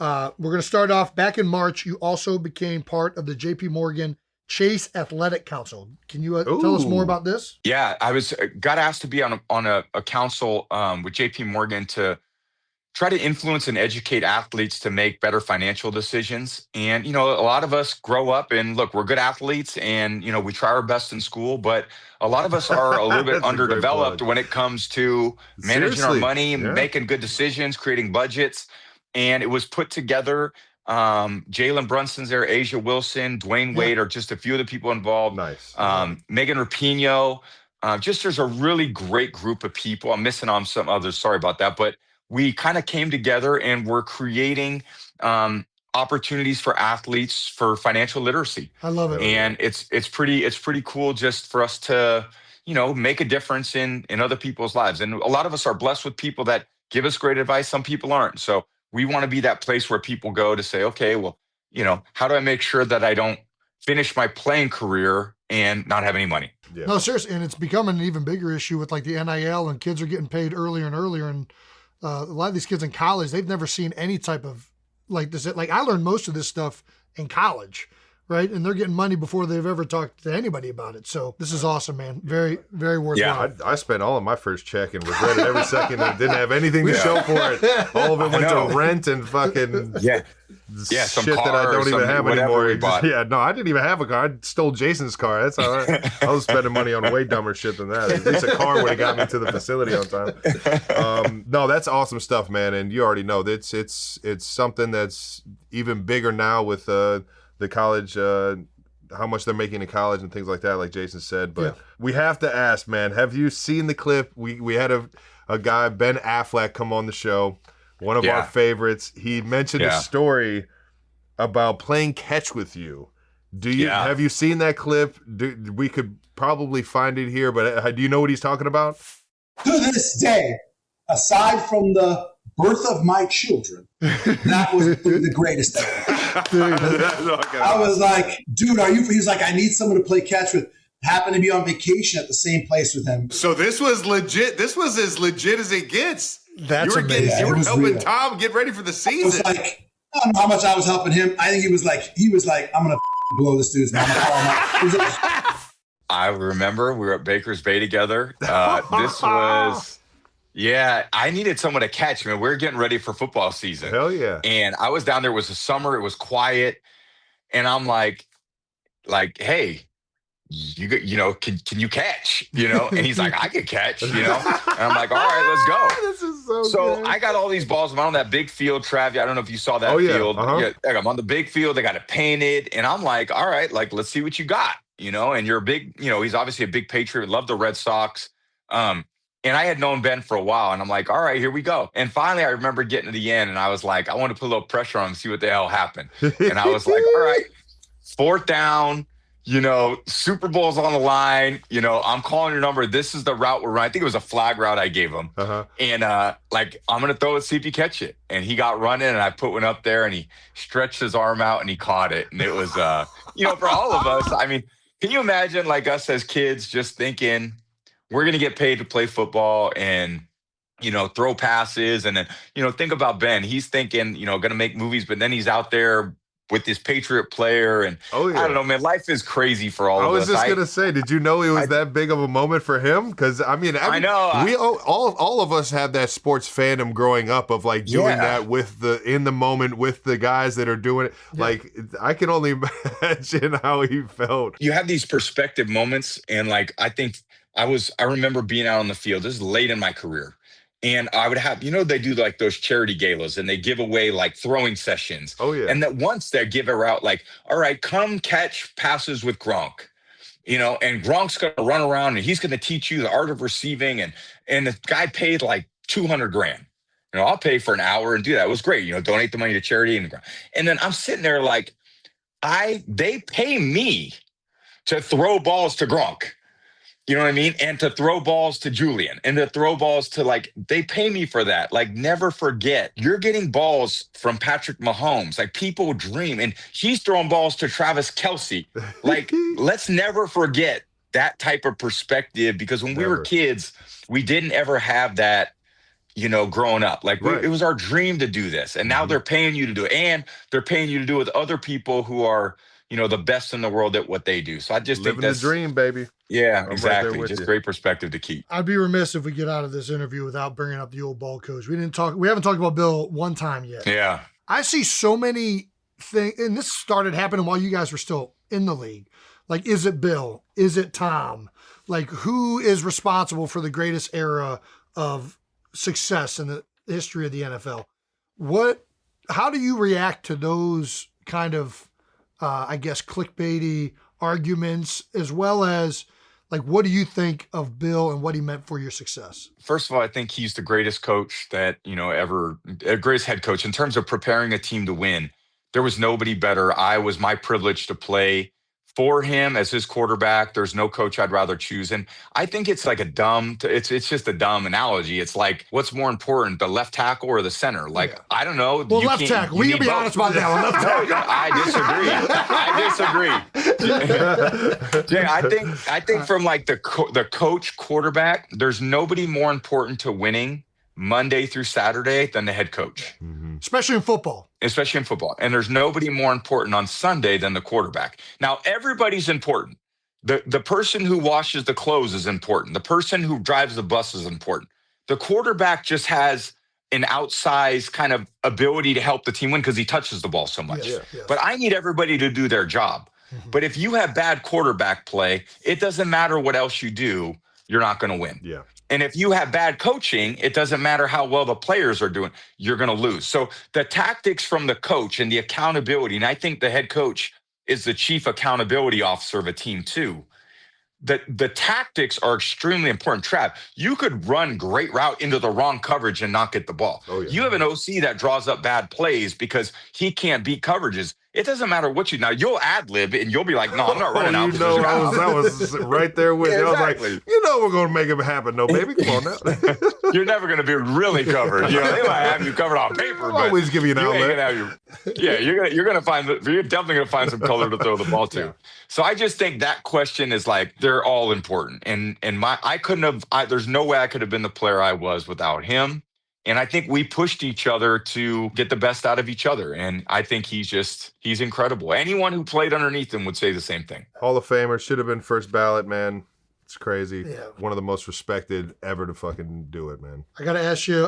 We're going to start off back in March. You also became part of the JP Morgan Chase Athletic Council. Can you tell us more about this? Yeah, I got asked to be on a council with JP Morgan to try to influence and educate athletes to make better financial decisions. And, a lot of us grow up and look, we're good athletes and, we try our best in school, but a lot of us are a little bit underdeveloped when it comes to managing our money, making good decisions, creating budgets. And it was put together. Jalen Brunson's there, Asia Wilson, Dwayne Wade are just a few of the people involved. Nice. Megan Rapinoe. There's a really great group of people. I'm missing on some others. Sorry about that. But we kind of came together and we're creating opportunities for athletes for financial literacy. I love it. And it's pretty cool just for us to, make a difference in other people's lives. And a lot of us are blessed with people that give us great advice. Some people aren't. So we want to be that place where people go to say, okay, well, how do I make sure that I don't finish my playing career and not have any money? Yeah. No, seriously. And it's becoming an even bigger issue with like the NIL, and kids are getting paid earlier and earlier. And a lot of these kids in college, they've never seen any type of like this. Like I learned most of this stuff in college, right? And they're getting money before they've ever talked to anybody about it. So this is awesome, man. Very, very worthwhile. I spent all of my first check and regretted every second and didn't have anything to show for it. All of it went to rent and fucking some shit that I car or don't even have anymore. I didn't even have a car. I stole Jason's car. That's all right. I was spending money on way dumber shit than that. At least a car would have got me to the facility on time. No, that's awesome stuff, man. And you already know it's something that's even bigger now with the college, how much they're making in college and things like that, like Jason said. But we have to ask, man, have you seen the clip? We had a guy, Ben Affleck, come on the show, one of our favorites. He mentioned a story about playing catch with you. Have you seen that clip? We could probably find it here, but do you know what he's talking about? To this day, aside from the birth of my children, that was the greatest ever. I was like, dude, are you? He was like, I need someone to play catch with. Happened to be on vacation at the same place with him. So this was legit. This was as legit as it gets. That's amazing. You were helping real. Tom get ready for the season. It was like, I don't know how much I was helping him. I think he was like, I'm gonna blow this dude's mama. I remember we were at Baker's Bay together. This was. Yeah, I needed someone to catch me. We were getting ready for football season. Hell yeah. And I was down there. It was the summer. It was quiet. And I'm like, hey, can you catch? And he's like, I can catch, And I'm like, all right, let's go. This is so good. I got all these balls. I'm on that big field, Trav. I don't know if you saw that field. Uh-huh. Yeah, I'm on the big field. They got it painted. And I'm like, all right, let's see what you got, And you're a big, he's obviously a big Patriot. Love the Red Sox. And I had known Ben for a while, and I'm like, all right, here we go. And finally, I remember getting to the end, and I was like, I want to put a little pressure on him, see what the hell happened. And I was like, all right, 4th down, Super Bowl's on the line. I'm calling your number. This is the route we're running. I think it was a flag route I gave him. Uh-huh. And I'm going to throw it, see if you catch it. And he got running, and I put one up there, and he stretched his arm out, and he caught it. And it was, for all of us, I mean, can you imagine like us as kids just thinking, we're going to get paid to play football and, throw passes. And then, think about Ben. He's thinking, going to make movies, but then he's out there with this Patriot player. And I don't know, man, life is crazy for all of us. I was just going to say, did you know it was that big of a moment for him? Because, I know. We all of us have that sports fandom growing up of like doing that in the moment with the guys that are doing it. Yeah. Like, I can only imagine how he felt. You have these perspective moments. And like, I remember being out on the field. This is late in my career. And I would have, they do like those charity galas and they give away like throwing sessions. Oh, yeah. And that once they give her out like, all right, come catch passes with Gronk, and Gronk's going to run around and he's going to teach you the art of receiving. And the guy paid like $200,000. I'll pay for an hour and do that. It was great. Donate the money to charity. And then I'm sitting there like, they pay me to throw balls to Gronk. You know what I mean? And to throw balls to Julian and to throw balls to they pay me for that. Never forget, you're getting balls from Patrick Mahomes. People dream, and he's throwing balls to Travis Kelce. Let's never forget that type of perspective, because when we were kids, we didn't ever have that, growing up. It was our dream to do this. And now they're paying you to do it. And they're paying you to do it with other people who are, the best in the world at what they do. So I just think that's the dream, baby. Yeah, I'm exactly. right Just great perspective to keep. I'd be remiss if we get out of this interview without bringing up the old ball coach. We haven't talked about Bill one time yet. Yeah. I see so many things, and this started happening while you guys were still in the league. Is it Bill? Is it Tom? Who is responsible for the greatest era of success in the history of the NFL? How do you react to those kind of, clickbaity arguments, as well as what do you think of Bill and what he meant for your success? First of all, I think he's the greatest coach that, greatest head coach in terms of preparing a team to win. There was nobody better. It was my privilege to play for him as his quarterback. There's no coach I'd rather choose. And I think it's it's just a dumb analogy. It's what's more important, the left tackle or the center? I don't know. Well, left tackle. We can be honest about that one. Left tackle. I disagree. Jay, I think from the coach quarterback, there's nobody more important to winning Monday through Saturday than the head coach. Mm-hmm. Especially in football. And there's nobody more important on Sunday than the quarterback. Now, everybody's important. The person who washes the clothes is important. The person who drives the bus is important. The quarterback just has an outsized kind of ability to help the team win because he touches the ball so much. Yes. But I need everybody to do their job. Mm-hmm. But if you have bad quarterback play, it doesn't matter what else you do, you're not going to win. Yeah. And if you have bad coaching, it doesn't matter how well the players are doing, you're going to lose. So the tactics from the coach and the accountability, and I think the head coach is the chief accountability officer of a team too. The tactics are extremely important. Trav, you could run great route into the wrong coverage and not get the ball. Oh, yeah. You have an OC that draws up bad plays because he can't beat coverages. It doesn't matter what you'll ad lib and you'll be like, no, I'm not running out. I was right there with you. Exactly. I was like, we're going to make it happen. No, baby, come on now. You're never going to be really covered. They might have you covered on paper, but always give you an outlet. You're going to find you're definitely going to find some color to throw the ball to. Yeah. So I just think that question is they're all important. And there's no way I could have been the player I was without him. And I think we pushed each other to get the best out of each other. And I think he's incredible. Anyone who played underneath him would say the same thing. Hall of Famer, should have been first ballot, man. It's crazy. Yeah. One of the most respected ever to fucking do it, man. I got to ask you,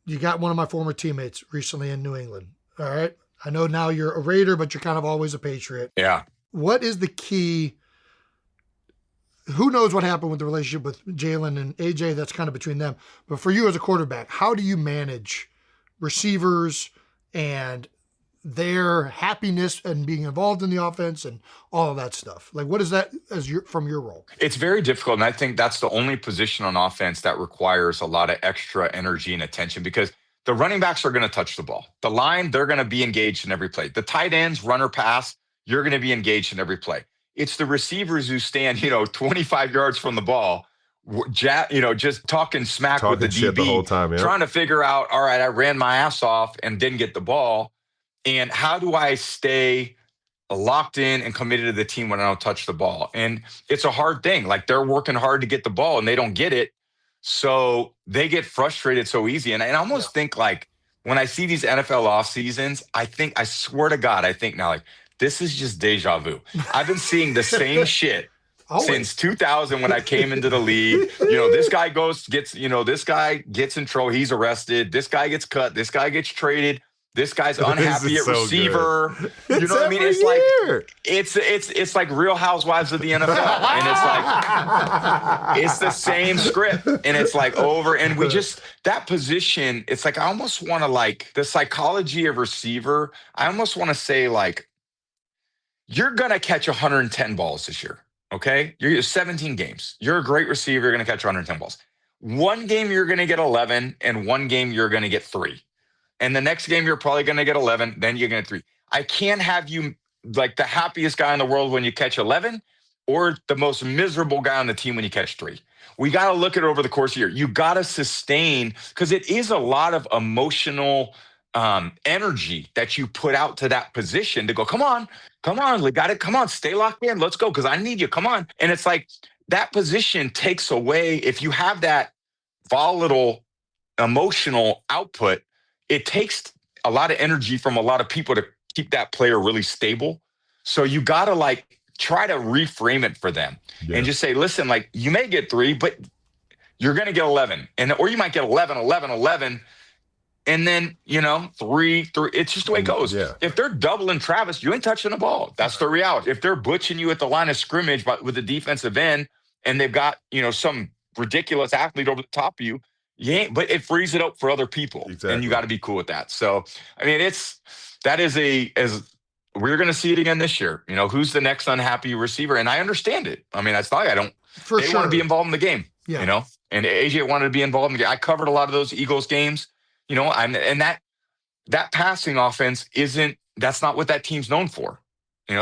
you got one of my former teammates recently in New England. All right. I know now you're a Raider, but you're kind of always a Patriot. Yeah. What is the key? Who knows what happened with the relationship with Jalen and AJ? That's kind of between them. But for you as a quarterback, how do you manage receivers and their happiness and being involved in the offense and all of that stuff? What is that from your role? It's very difficult. And I think that's the only position on offense that requires a lot of extra energy and attention, because the running backs are going to touch the ball. The line, they're going to be engaged in every play. The tight ends, run or pass, you're going to be engaged in every play. It's the receivers who stand, 25 yards from the ball, just talking smack with the DB the whole time, yeah. Trying to figure out, all right, I ran my ass off and didn't get the ball. And how do I stay locked in and committed to the team when I don't touch the ball? And it's a hard thing. They're working hard to get the ball and they don't get it. So they get frustrated so easy. And I almost think when I see these NFL off seasons, I swear to God, I think now this is just deja vu. I've been seeing the same shit since 2000 when I came into the league. This guy this guy gets in trouble. He's arrested. This guy gets cut. This guy gets traded. This guy's unhappy at receiver. You know what I mean? It's like Real Housewives of the NFL. And it's the same script. And it's over. And we that position, it's I almost want to the psychology of receiver. I almost want to say you're going to catch 110 balls this year, okay? You're 17 games. You're a great receiver. You're going to catch 110 balls. one game you're going to get 11, and one game you're going to get 3. And the next game you're probably going to get 11, then you're going to get 3. I can't have you like the happiest guy in the world when you catch 11 or the most miserable guy on the team when you catch 3. We got to look at it over the course of the year. You got to sustain, because it is a lot of emotional energy that you put out to that position to go, come on, we got it. Come on, stay locked in. Let's go, because I need you. Come on. And it's like that position takes away, if you have that volatile emotional output, it takes a lot of energy from a lot of people to keep that player really stable. So you got to like try to reframe it for them and just say, listen, like you may get 3, but you're going to get 11, or you might get 11, 11, 11. And then, 3. It's just the way it goes. Yeah. If they're doubling Travis, you ain't touching the ball. That's the reality. If they're butching you at the line of scrimmage with the defensive end, and they've got, some ridiculous athlete over the top of you, but it frees it up for other people. Exactly. And you got to be cool with that. So, I mean, as we're going to see it again this year. Who's the next unhappy receiver? And I understand it. I mean, that's not, they want to be involved in the game, and AJ wanted to be involved in the game. I covered a lot of those Eagles games. And that passing offense that's not what that team's known for.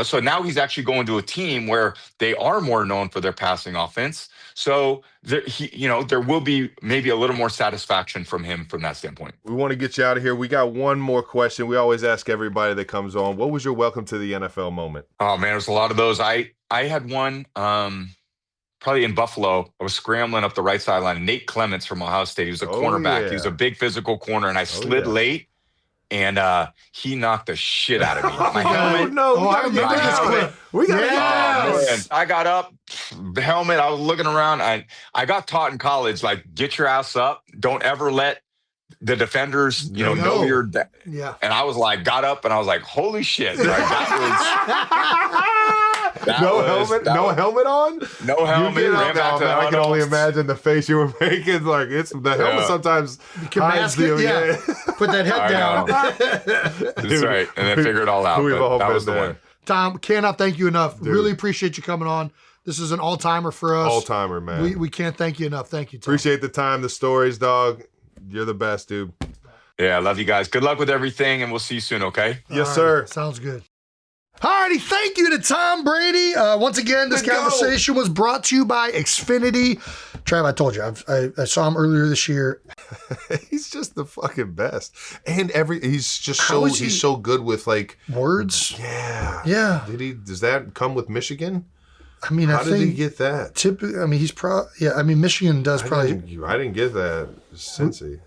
So now he's actually going to a team where they are more known for their passing offense. So there will be maybe a little more satisfaction from him from that standpoint. We want to get you out of here. We got one more question. We always ask everybody that comes on, what was your welcome to the NFL moment? Oh man, there's a lot of those. I had one, probably in Buffalo. I was scrambling up the right sideline. Nate Clements from Ohio State. He was a cornerback. Yeah. He was a big physical corner, and I slid late, and he knocked the shit out of me. My helmet. I remember this clip. We got I got up, the helmet. I was looking around. I got taught in college, like, get your ass up. Don't ever let the defenders, know you're dead. Yeah. And I was like, got up, and I was like, holy shit. Like, No helmet on? No helmet. Ran back to I can only imagine the face you were making. Like, it's the helmet sometimes hides the Put that head down. That's right. And then figure it all out. That was the one. Tom, cannot thank you enough. Dude. Really appreciate you coming on. This is an all-timer for us. All-timer, man. We can't thank you enough. Thank you, Tom. Appreciate the time, the stories, dog. You're the best, dude. Yeah, I love you guys. Good luck with everything, and we'll see you soon, okay? Yes, sir. Sounds good. Alrighty, thank you to Tom Brady. Once again, this conversation was brought to you by Xfinity. Trav, I told you, I saw him earlier this year. He's just the fucking best, and he's just he's so good with like words. Yeah. Does that come with Michigan? I mean, how did he get that? Typically, I mean, he's Michigan does probably. I didn't get that. Cincy.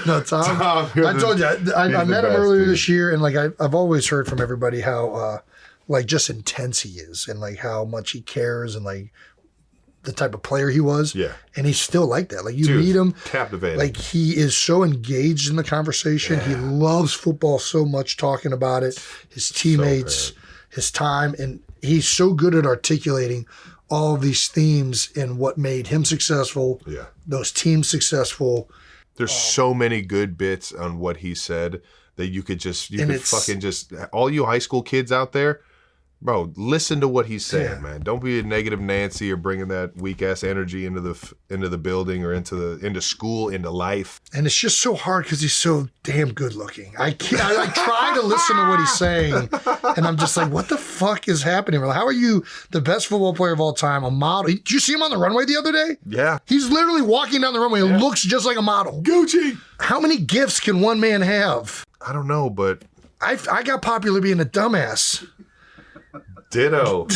No, Tom I told you, I met him earlier this year, and like I've always heard from everybody how like just intense he is, and like how much he cares, and like the type of player he was. Yeah. And he's still like that. Like you meet him, captivating. Like he is so engaged in the conversation. Yeah. He loves football so much, talking about it, his teammates, his time, and he's so good at articulating all of these themes and what made him successful. Yeah. Those teams successful. There's so many good bits on what he said that you could all you high school kids out there, bro, listen to what he's saying, man. Don't be a negative Nancy or bringing that weak ass energy into the building or into school, into life. And it's just so hard because he's so damn good looking. I try to listen to what he's saying, and I'm just like, what the fuck is happening? Like, how are you the best football player of all time, a model? Did you see him on the runway the other day? Yeah. He's literally walking down the runway and looks just like a model. Gucci. How many gifts can one man have? I don't know, but I got popular being a dumbass. Ditto.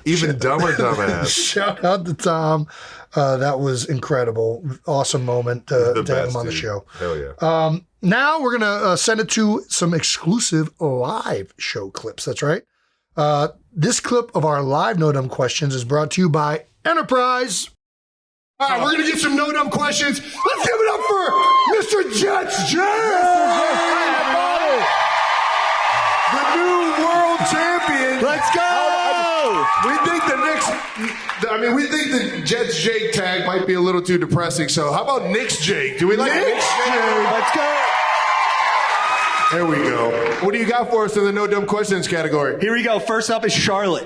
Even dumber dumbass. Shout out to Tom. That was incredible. Awesome moment to have him on the show. Hell yeah. Now we're going to send it to some exclusive live show clips. That's right. This clip of our live No Dumb Questions is brought to you by Enterprise. All right, we're going to get some No Dumb Questions. Let's give it up for Mr. Jets The new world champion. Let's go! We think the Jets Jake tag might be a little too depressing. So how about Knicks Jake? Do we like Knicks Jake? Let's go! There we go. What do you got for us in the No Dumb Questions category? Here we go. First up is Charlotte.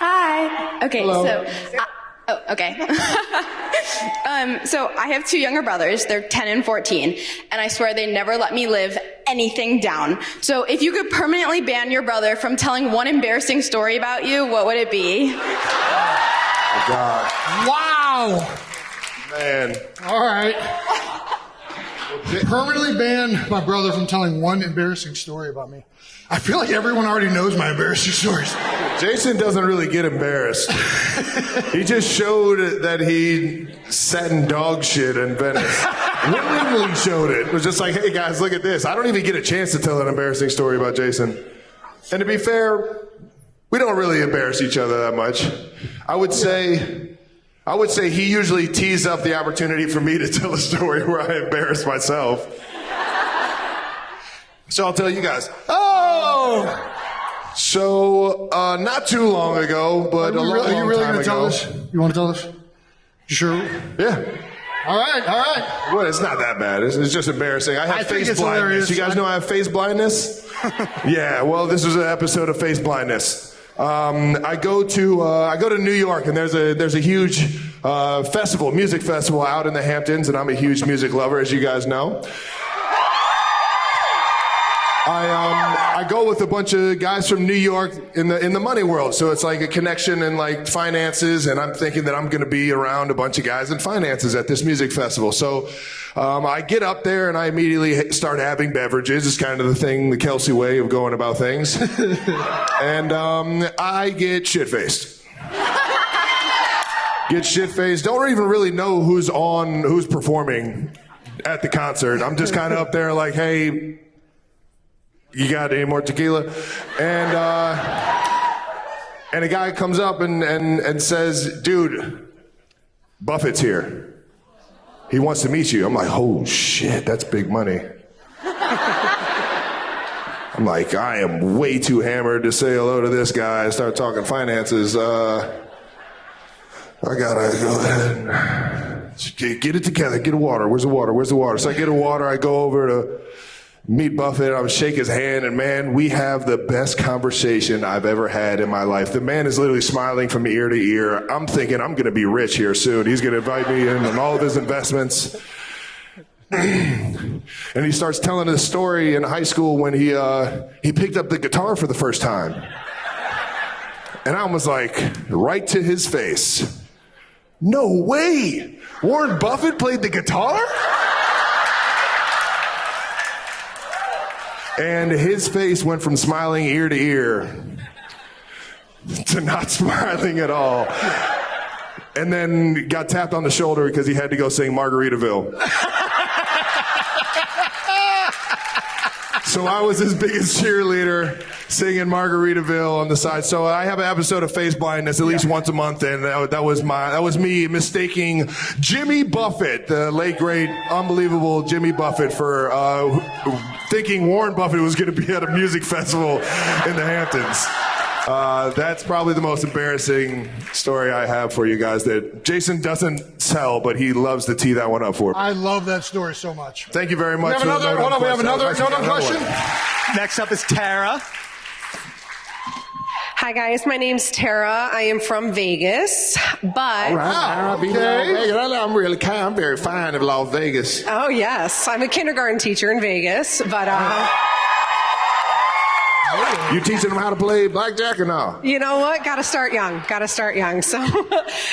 Hi. Okay, Hello. okay. So I have two younger brothers. They're 10 and 14, and I swear they never let me live anything down. So if you could permanently ban your brother from telling one embarrassing story about you, what would it be? Oh, God. Wow. Man. All right. Permanently ban my brother from telling one embarrassing story about me. I feel like everyone already knows my embarrassing stories. Jason doesn't really get embarrassed. He just showed that he sat in dog shit in Venice. Willingly showed it. It was just like, hey guys, look at this. I don't even get a chance to tell an embarrassing story about Jason. And to be fair, we don't really embarrass each other that much. I would say he usually tees up the opportunity for me to tell a story where I embarrass myself. So I'll tell you guys. Oh! So, not too long ago, but a long time ago. Are you really going to tell us? You want to tell us? You sure? Yeah. All right. Well, it's not that bad. It's just embarrassing. I have face blindness. Hilarious. You guys know I have face blindness? Yeah, well, this was an episode of face blindness. I go to New York, and there's a huge music festival out in the Hamptons, and I'm a huge music lover, as you guys know. I go with a bunch of guys from New York in the money world, so it's like a connection in like finances, and I'm thinking that I'm going to be around a bunch of guys in finances at this music festival. So I get up there and I immediately start having beverages. It's kind of the thing, the Kelce way of going about things, and I get shit-faced. Don't even really know who's performing at the concert. I'm just kind of up there like, hey, you got any more tequila? And a guy comes up and says, dude, Buffett's here. He wants to meet you. I'm like, oh shit, that's big money. I'm like, I am way too hammered to say hello to this guy and start talking finances. I gotta go ahead and get it together, get a water. Where's the water? So I get a water, I go over to meet Buffett, I would shake his hand, and man, we have the best conversation I've ever had in my life. The man is literally smiling from ear to ear. I'm thinking I'm going to be rich here soon. He's going to invite me in on all of his investments. And he starts telling his story in high school when he picked up the guitar for the first time. And I was like, right to his face, no way! Warren Buffett played the guitar? And his face went from smiling ear to ear to not smiling at all. And then got tapped on the shoulder because he had to go sing Margaritaville. So I was his biggest cheerleader singing Margaritaville on the side. So I have an episode of Face Blindness at least once a month, and that was me mistaking Jimmy Buffett, the late great, unbelievable Jimmy Buffett, for thinking Warren Buffett was going to be at a music festival in the Hamptons. That's probably the most embarrassing story I have for you guys that Jason doesn't tell, but he loves to tee that one up for me. I love that story so much. Thank you very much. We have another question. Next up is Tara. Hi guys, my name's Tara. I am from Vegas, but all right, I'm very fine of Las Vegas. Oh yes, I'm a kindergarten teacher in Vegas, but you teaching them how to play blackjack or no? You know what? Gotta start young. So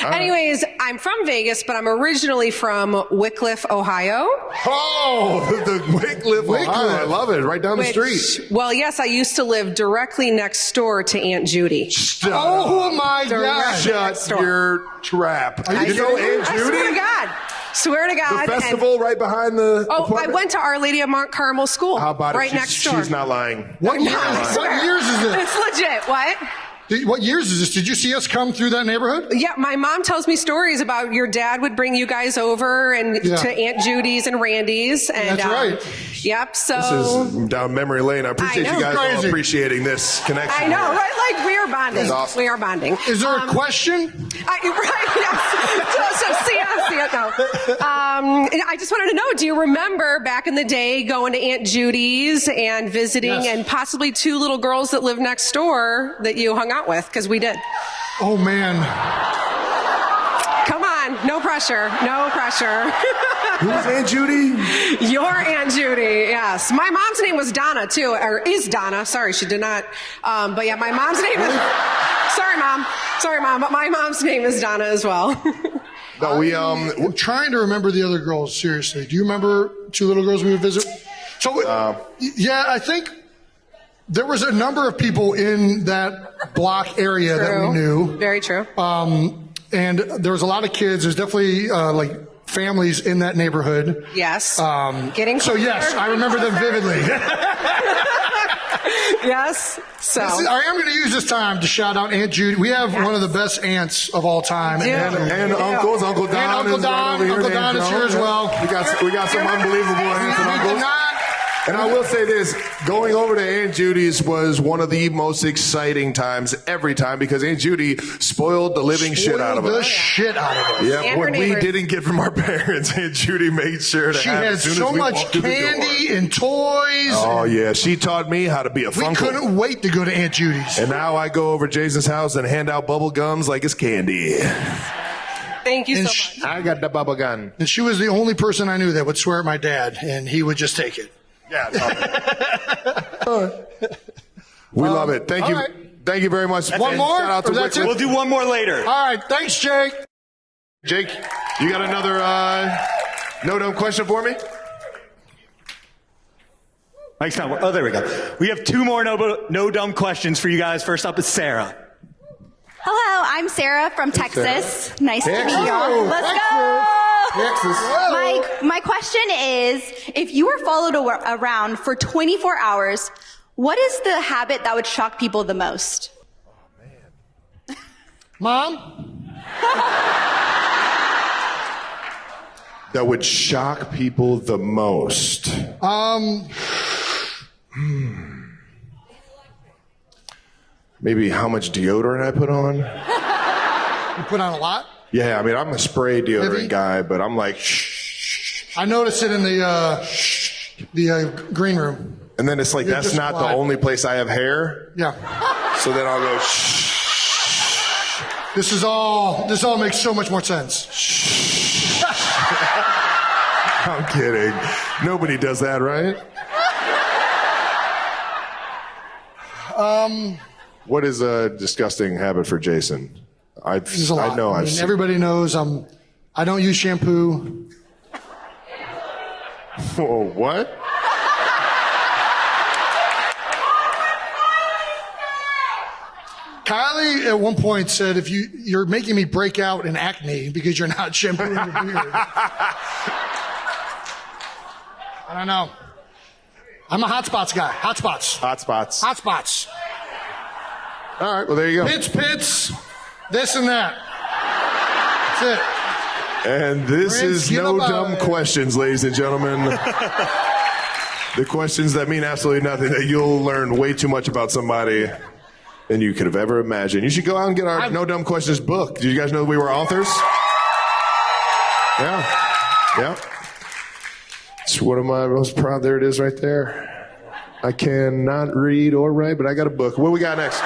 anyways, I'm from Vegas, but I'm originally from Wycliffe, Ohio. Oh, the Wycliffe, Ohio. I love it. Right down the street. Well, yes, I used to live directly next door to Aunt Judy. Oh my God. Shut your trap. You know Aunt Judy? I swear to God. Swear to God. The festival right behind the I went to Our Lady of Mount Carmel School. How about right it? next door. She's not lying. What years is this? It's legit. What? What years is this? Did you see us come through that neighborhood? Yeah, my mom tells me stories about your dad would bring you guys over and to Aunt Judy's and Randy's. And, that's right. Yep, so... This is down memory lane. I appreciate you guys all appreciating this connection. I know, right? Like, we are bonding. That's awesome. We are bonding. Is there a question? Right, yes. So see it, no. I just wanted to know, do you remember back in the day going to Aunt Judy's and visiting and possibly two little girls that lived next door that you hung out with? Because we did. Oh, man. Come on, no pressure, no pressure. Who's Aunt Judy? Your Aunt Judy, yes. My mom's name was Donna, too, or is Donna. Sorry, she did not. But yeah, my mom's name is... Sorry, Mom, but my mom's name is Donna as well. No, I'm trying to remember the other girls, seriously. Do you remember two little girls we would visit? So, yeah, I think there was a number of people in that block area that we knew. Very true. And there was a lot of kids. There's definitely, families in that neighborhood. Yes. Getting so, yes, I remember them vividly. Yes. So I am going to use this time to shout out Aunt Judy. We have one of the best aunts of all time, and uncles. Uncle Don, Uncle Don, Uncle Don is here as well. We got some unbelievable aunts and uncles. And I will say this, going over to Aunt Judy's was one of the most exciting times every time because Aunt Judy spoiled the living shit out of us. Yeah, what we didn't get from our parents, Aunt Judy made sure to have as soon as we walked through the door. She had so much candy and toys. Oh, yeah. She taught me how to be a Funko. We couldn't wait to go to Aunt Judy's. And now I go over to Jason's house and hand out bubble gums like it's candy. Thank you so much. I got the bubble gun. And she was the only person I knew that would swear at my dad, and he would just take it. Yeah, we love it. Thank you. Right. Thank you very much. One more? Shout out to Rick. We'll do one more later. All right. Thanks, Jake. Jake, you got another no-dumb question for me? Mike's not. Oh, there we go. We have two more no-dumb questions for you guys. First up is Sarah. Hello, I'm Sarah from Texas. Nice to meet y'all. Let's go. My question is, if you were followed around for 24 hours, what is the habit that would shock people the most? Oh, man. Mom? That would shock people the most. Maybe how much deodorant I put on. You put on a lot? Yeah, I mean, I'm a spray deodorant guy, but I'm like, shh. I noticed it in the green room. And then it's like, You're that's not the only place I have hair. Yeah. So then I'll go, shh. This all makes so much more sense. I'm kidding. Nobody does that, right? What is a disgusting habit for Jason? There's a lot. I mean, everybody knows I don't use shampoo. Whoa, what? Kylie at one point said, "If you're making me break out in acne because you're not shampooing your beard." I don't know. I'm a hot spots guy. Hot spots. Hot spots. Hot spots. All right, well, there you go. Pits, this and that. That's it. And this is no dumb questions, ladies and gentlemen. The questions that mean absolutely nothing, that you'll learn way too much about somebody than you could have ever imagined. You should go out and get our No Dumb Questions book. Did you guys know we were authors? Yeah. It's one of my most proud. There it is right there. I cannot read or write, but I got a book. What we got next?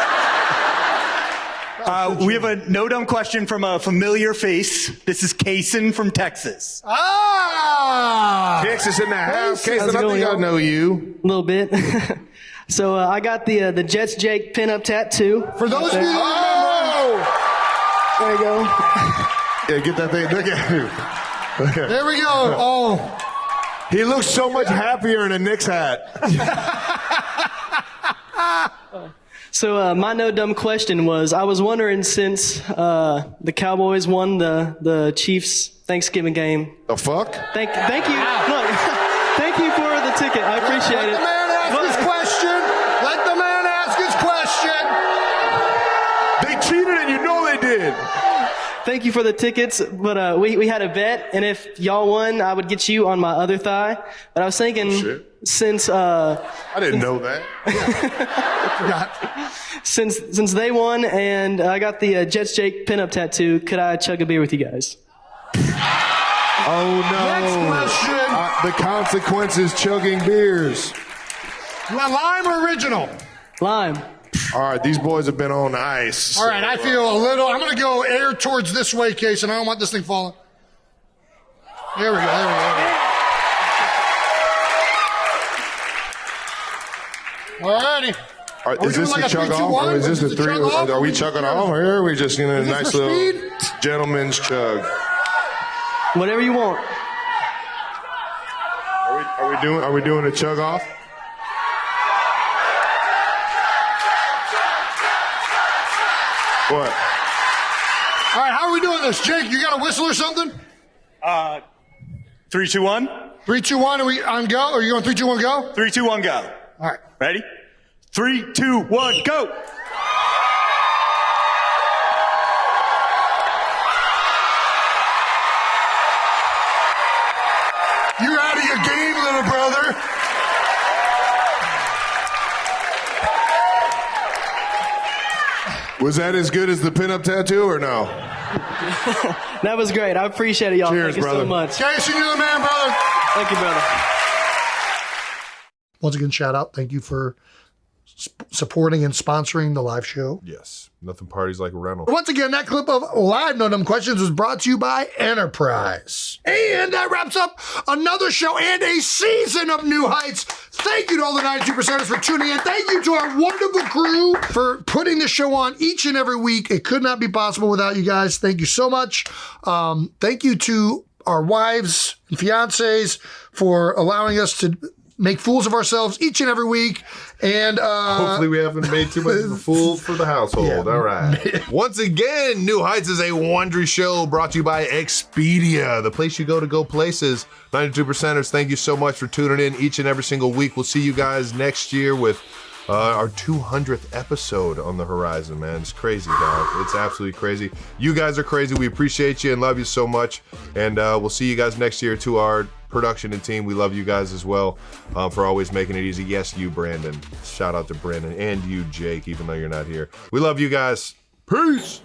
We have a no-dumb question from a familiar face. This is Kason from Texas. Texas in the house. Kason, I think I know you. A little bit. So I got the Jets Jake pinup tattoo. For those of you there you go. Yeah, get that thing. Look at him. There we go. Oh. He looks so much happier in a Knicks hat. So my no dumb question was, I was wondering, since the Cowboys won the Chiefs Thanksgiving game. The fuck? Thank you. Look, thank you for the ticket. I appreciate it. Let the man ask his question. Let the man ask his question. They cheated and you know they did. Thank you for the tickets, but we had a bet, and if y'all won, I would get you on my other thigh. But I was thinking, since I didn't know that. Since they won and I got the Jets Jake pinup tattoo, could I chug a beer with you guys? Oh no! Next question. The consequences: chugging beers. Lime or original? Lime. All right, these boys have been on ice. All right, I feel a little. I'm going to go air towards this way, Case, and I don't want this thing falling. There we go. All righty. Is this a chug off? Or is this a three? Are we chugging off here? Or are we just in a nice little gentleman's chug? Whatever you want. Are we doing a chug off? What? All right, how are we doing this? Jake, you got a whistle or something? 3, 2, 1. 3, 2, 1. Are we on go? Are you going 3, 2, 1, go? 3, 2, 1, go. All right. Ready? 3, 2, 1, go. You're out of your game, little brother. Was that as good as the pinup tattoo or no? That was great. I appreciate it, y'all. Cheers, Thank brother. you so much. Jason, you're the man, brother. Thank you, brother. Once again, shout out. Thank you for supporting and sponsoring the live show. Yes. Nothing parties like a rental. Once again, that clip of Live No Dumb Questions was brought to you by Enterprise. And that wraps up another show and a season of New Heights. Thank you to all the 92%ers for tuning in. Thank you to our wonderful crew for putting the show on each and every week. It could not be possible without you guys. Thank you so much. Thank you to our wives and fiancés for allowing us to make fools of ourselves each and every week. And hopefully we haven't made too much of a fool for the household. Yeah. All right. Once again, New Heights is a Wondery show brought to you by Expedia, the place you go places. 92%ers, thank you so much for tuning in each and every single week. We'll see you guys next year with our 200th episode on the horizon, man. It's crazy, dog. It's absolutely crazy. You guys are crazy. We appreciate you and love you so much. And we'll see you guys next year. To our production and team, we love you guys as well for always making it easy. Yes, you, Brandon. Shout out to Brandon. And you, Jake, even though you're not here. We love you guys. Peace.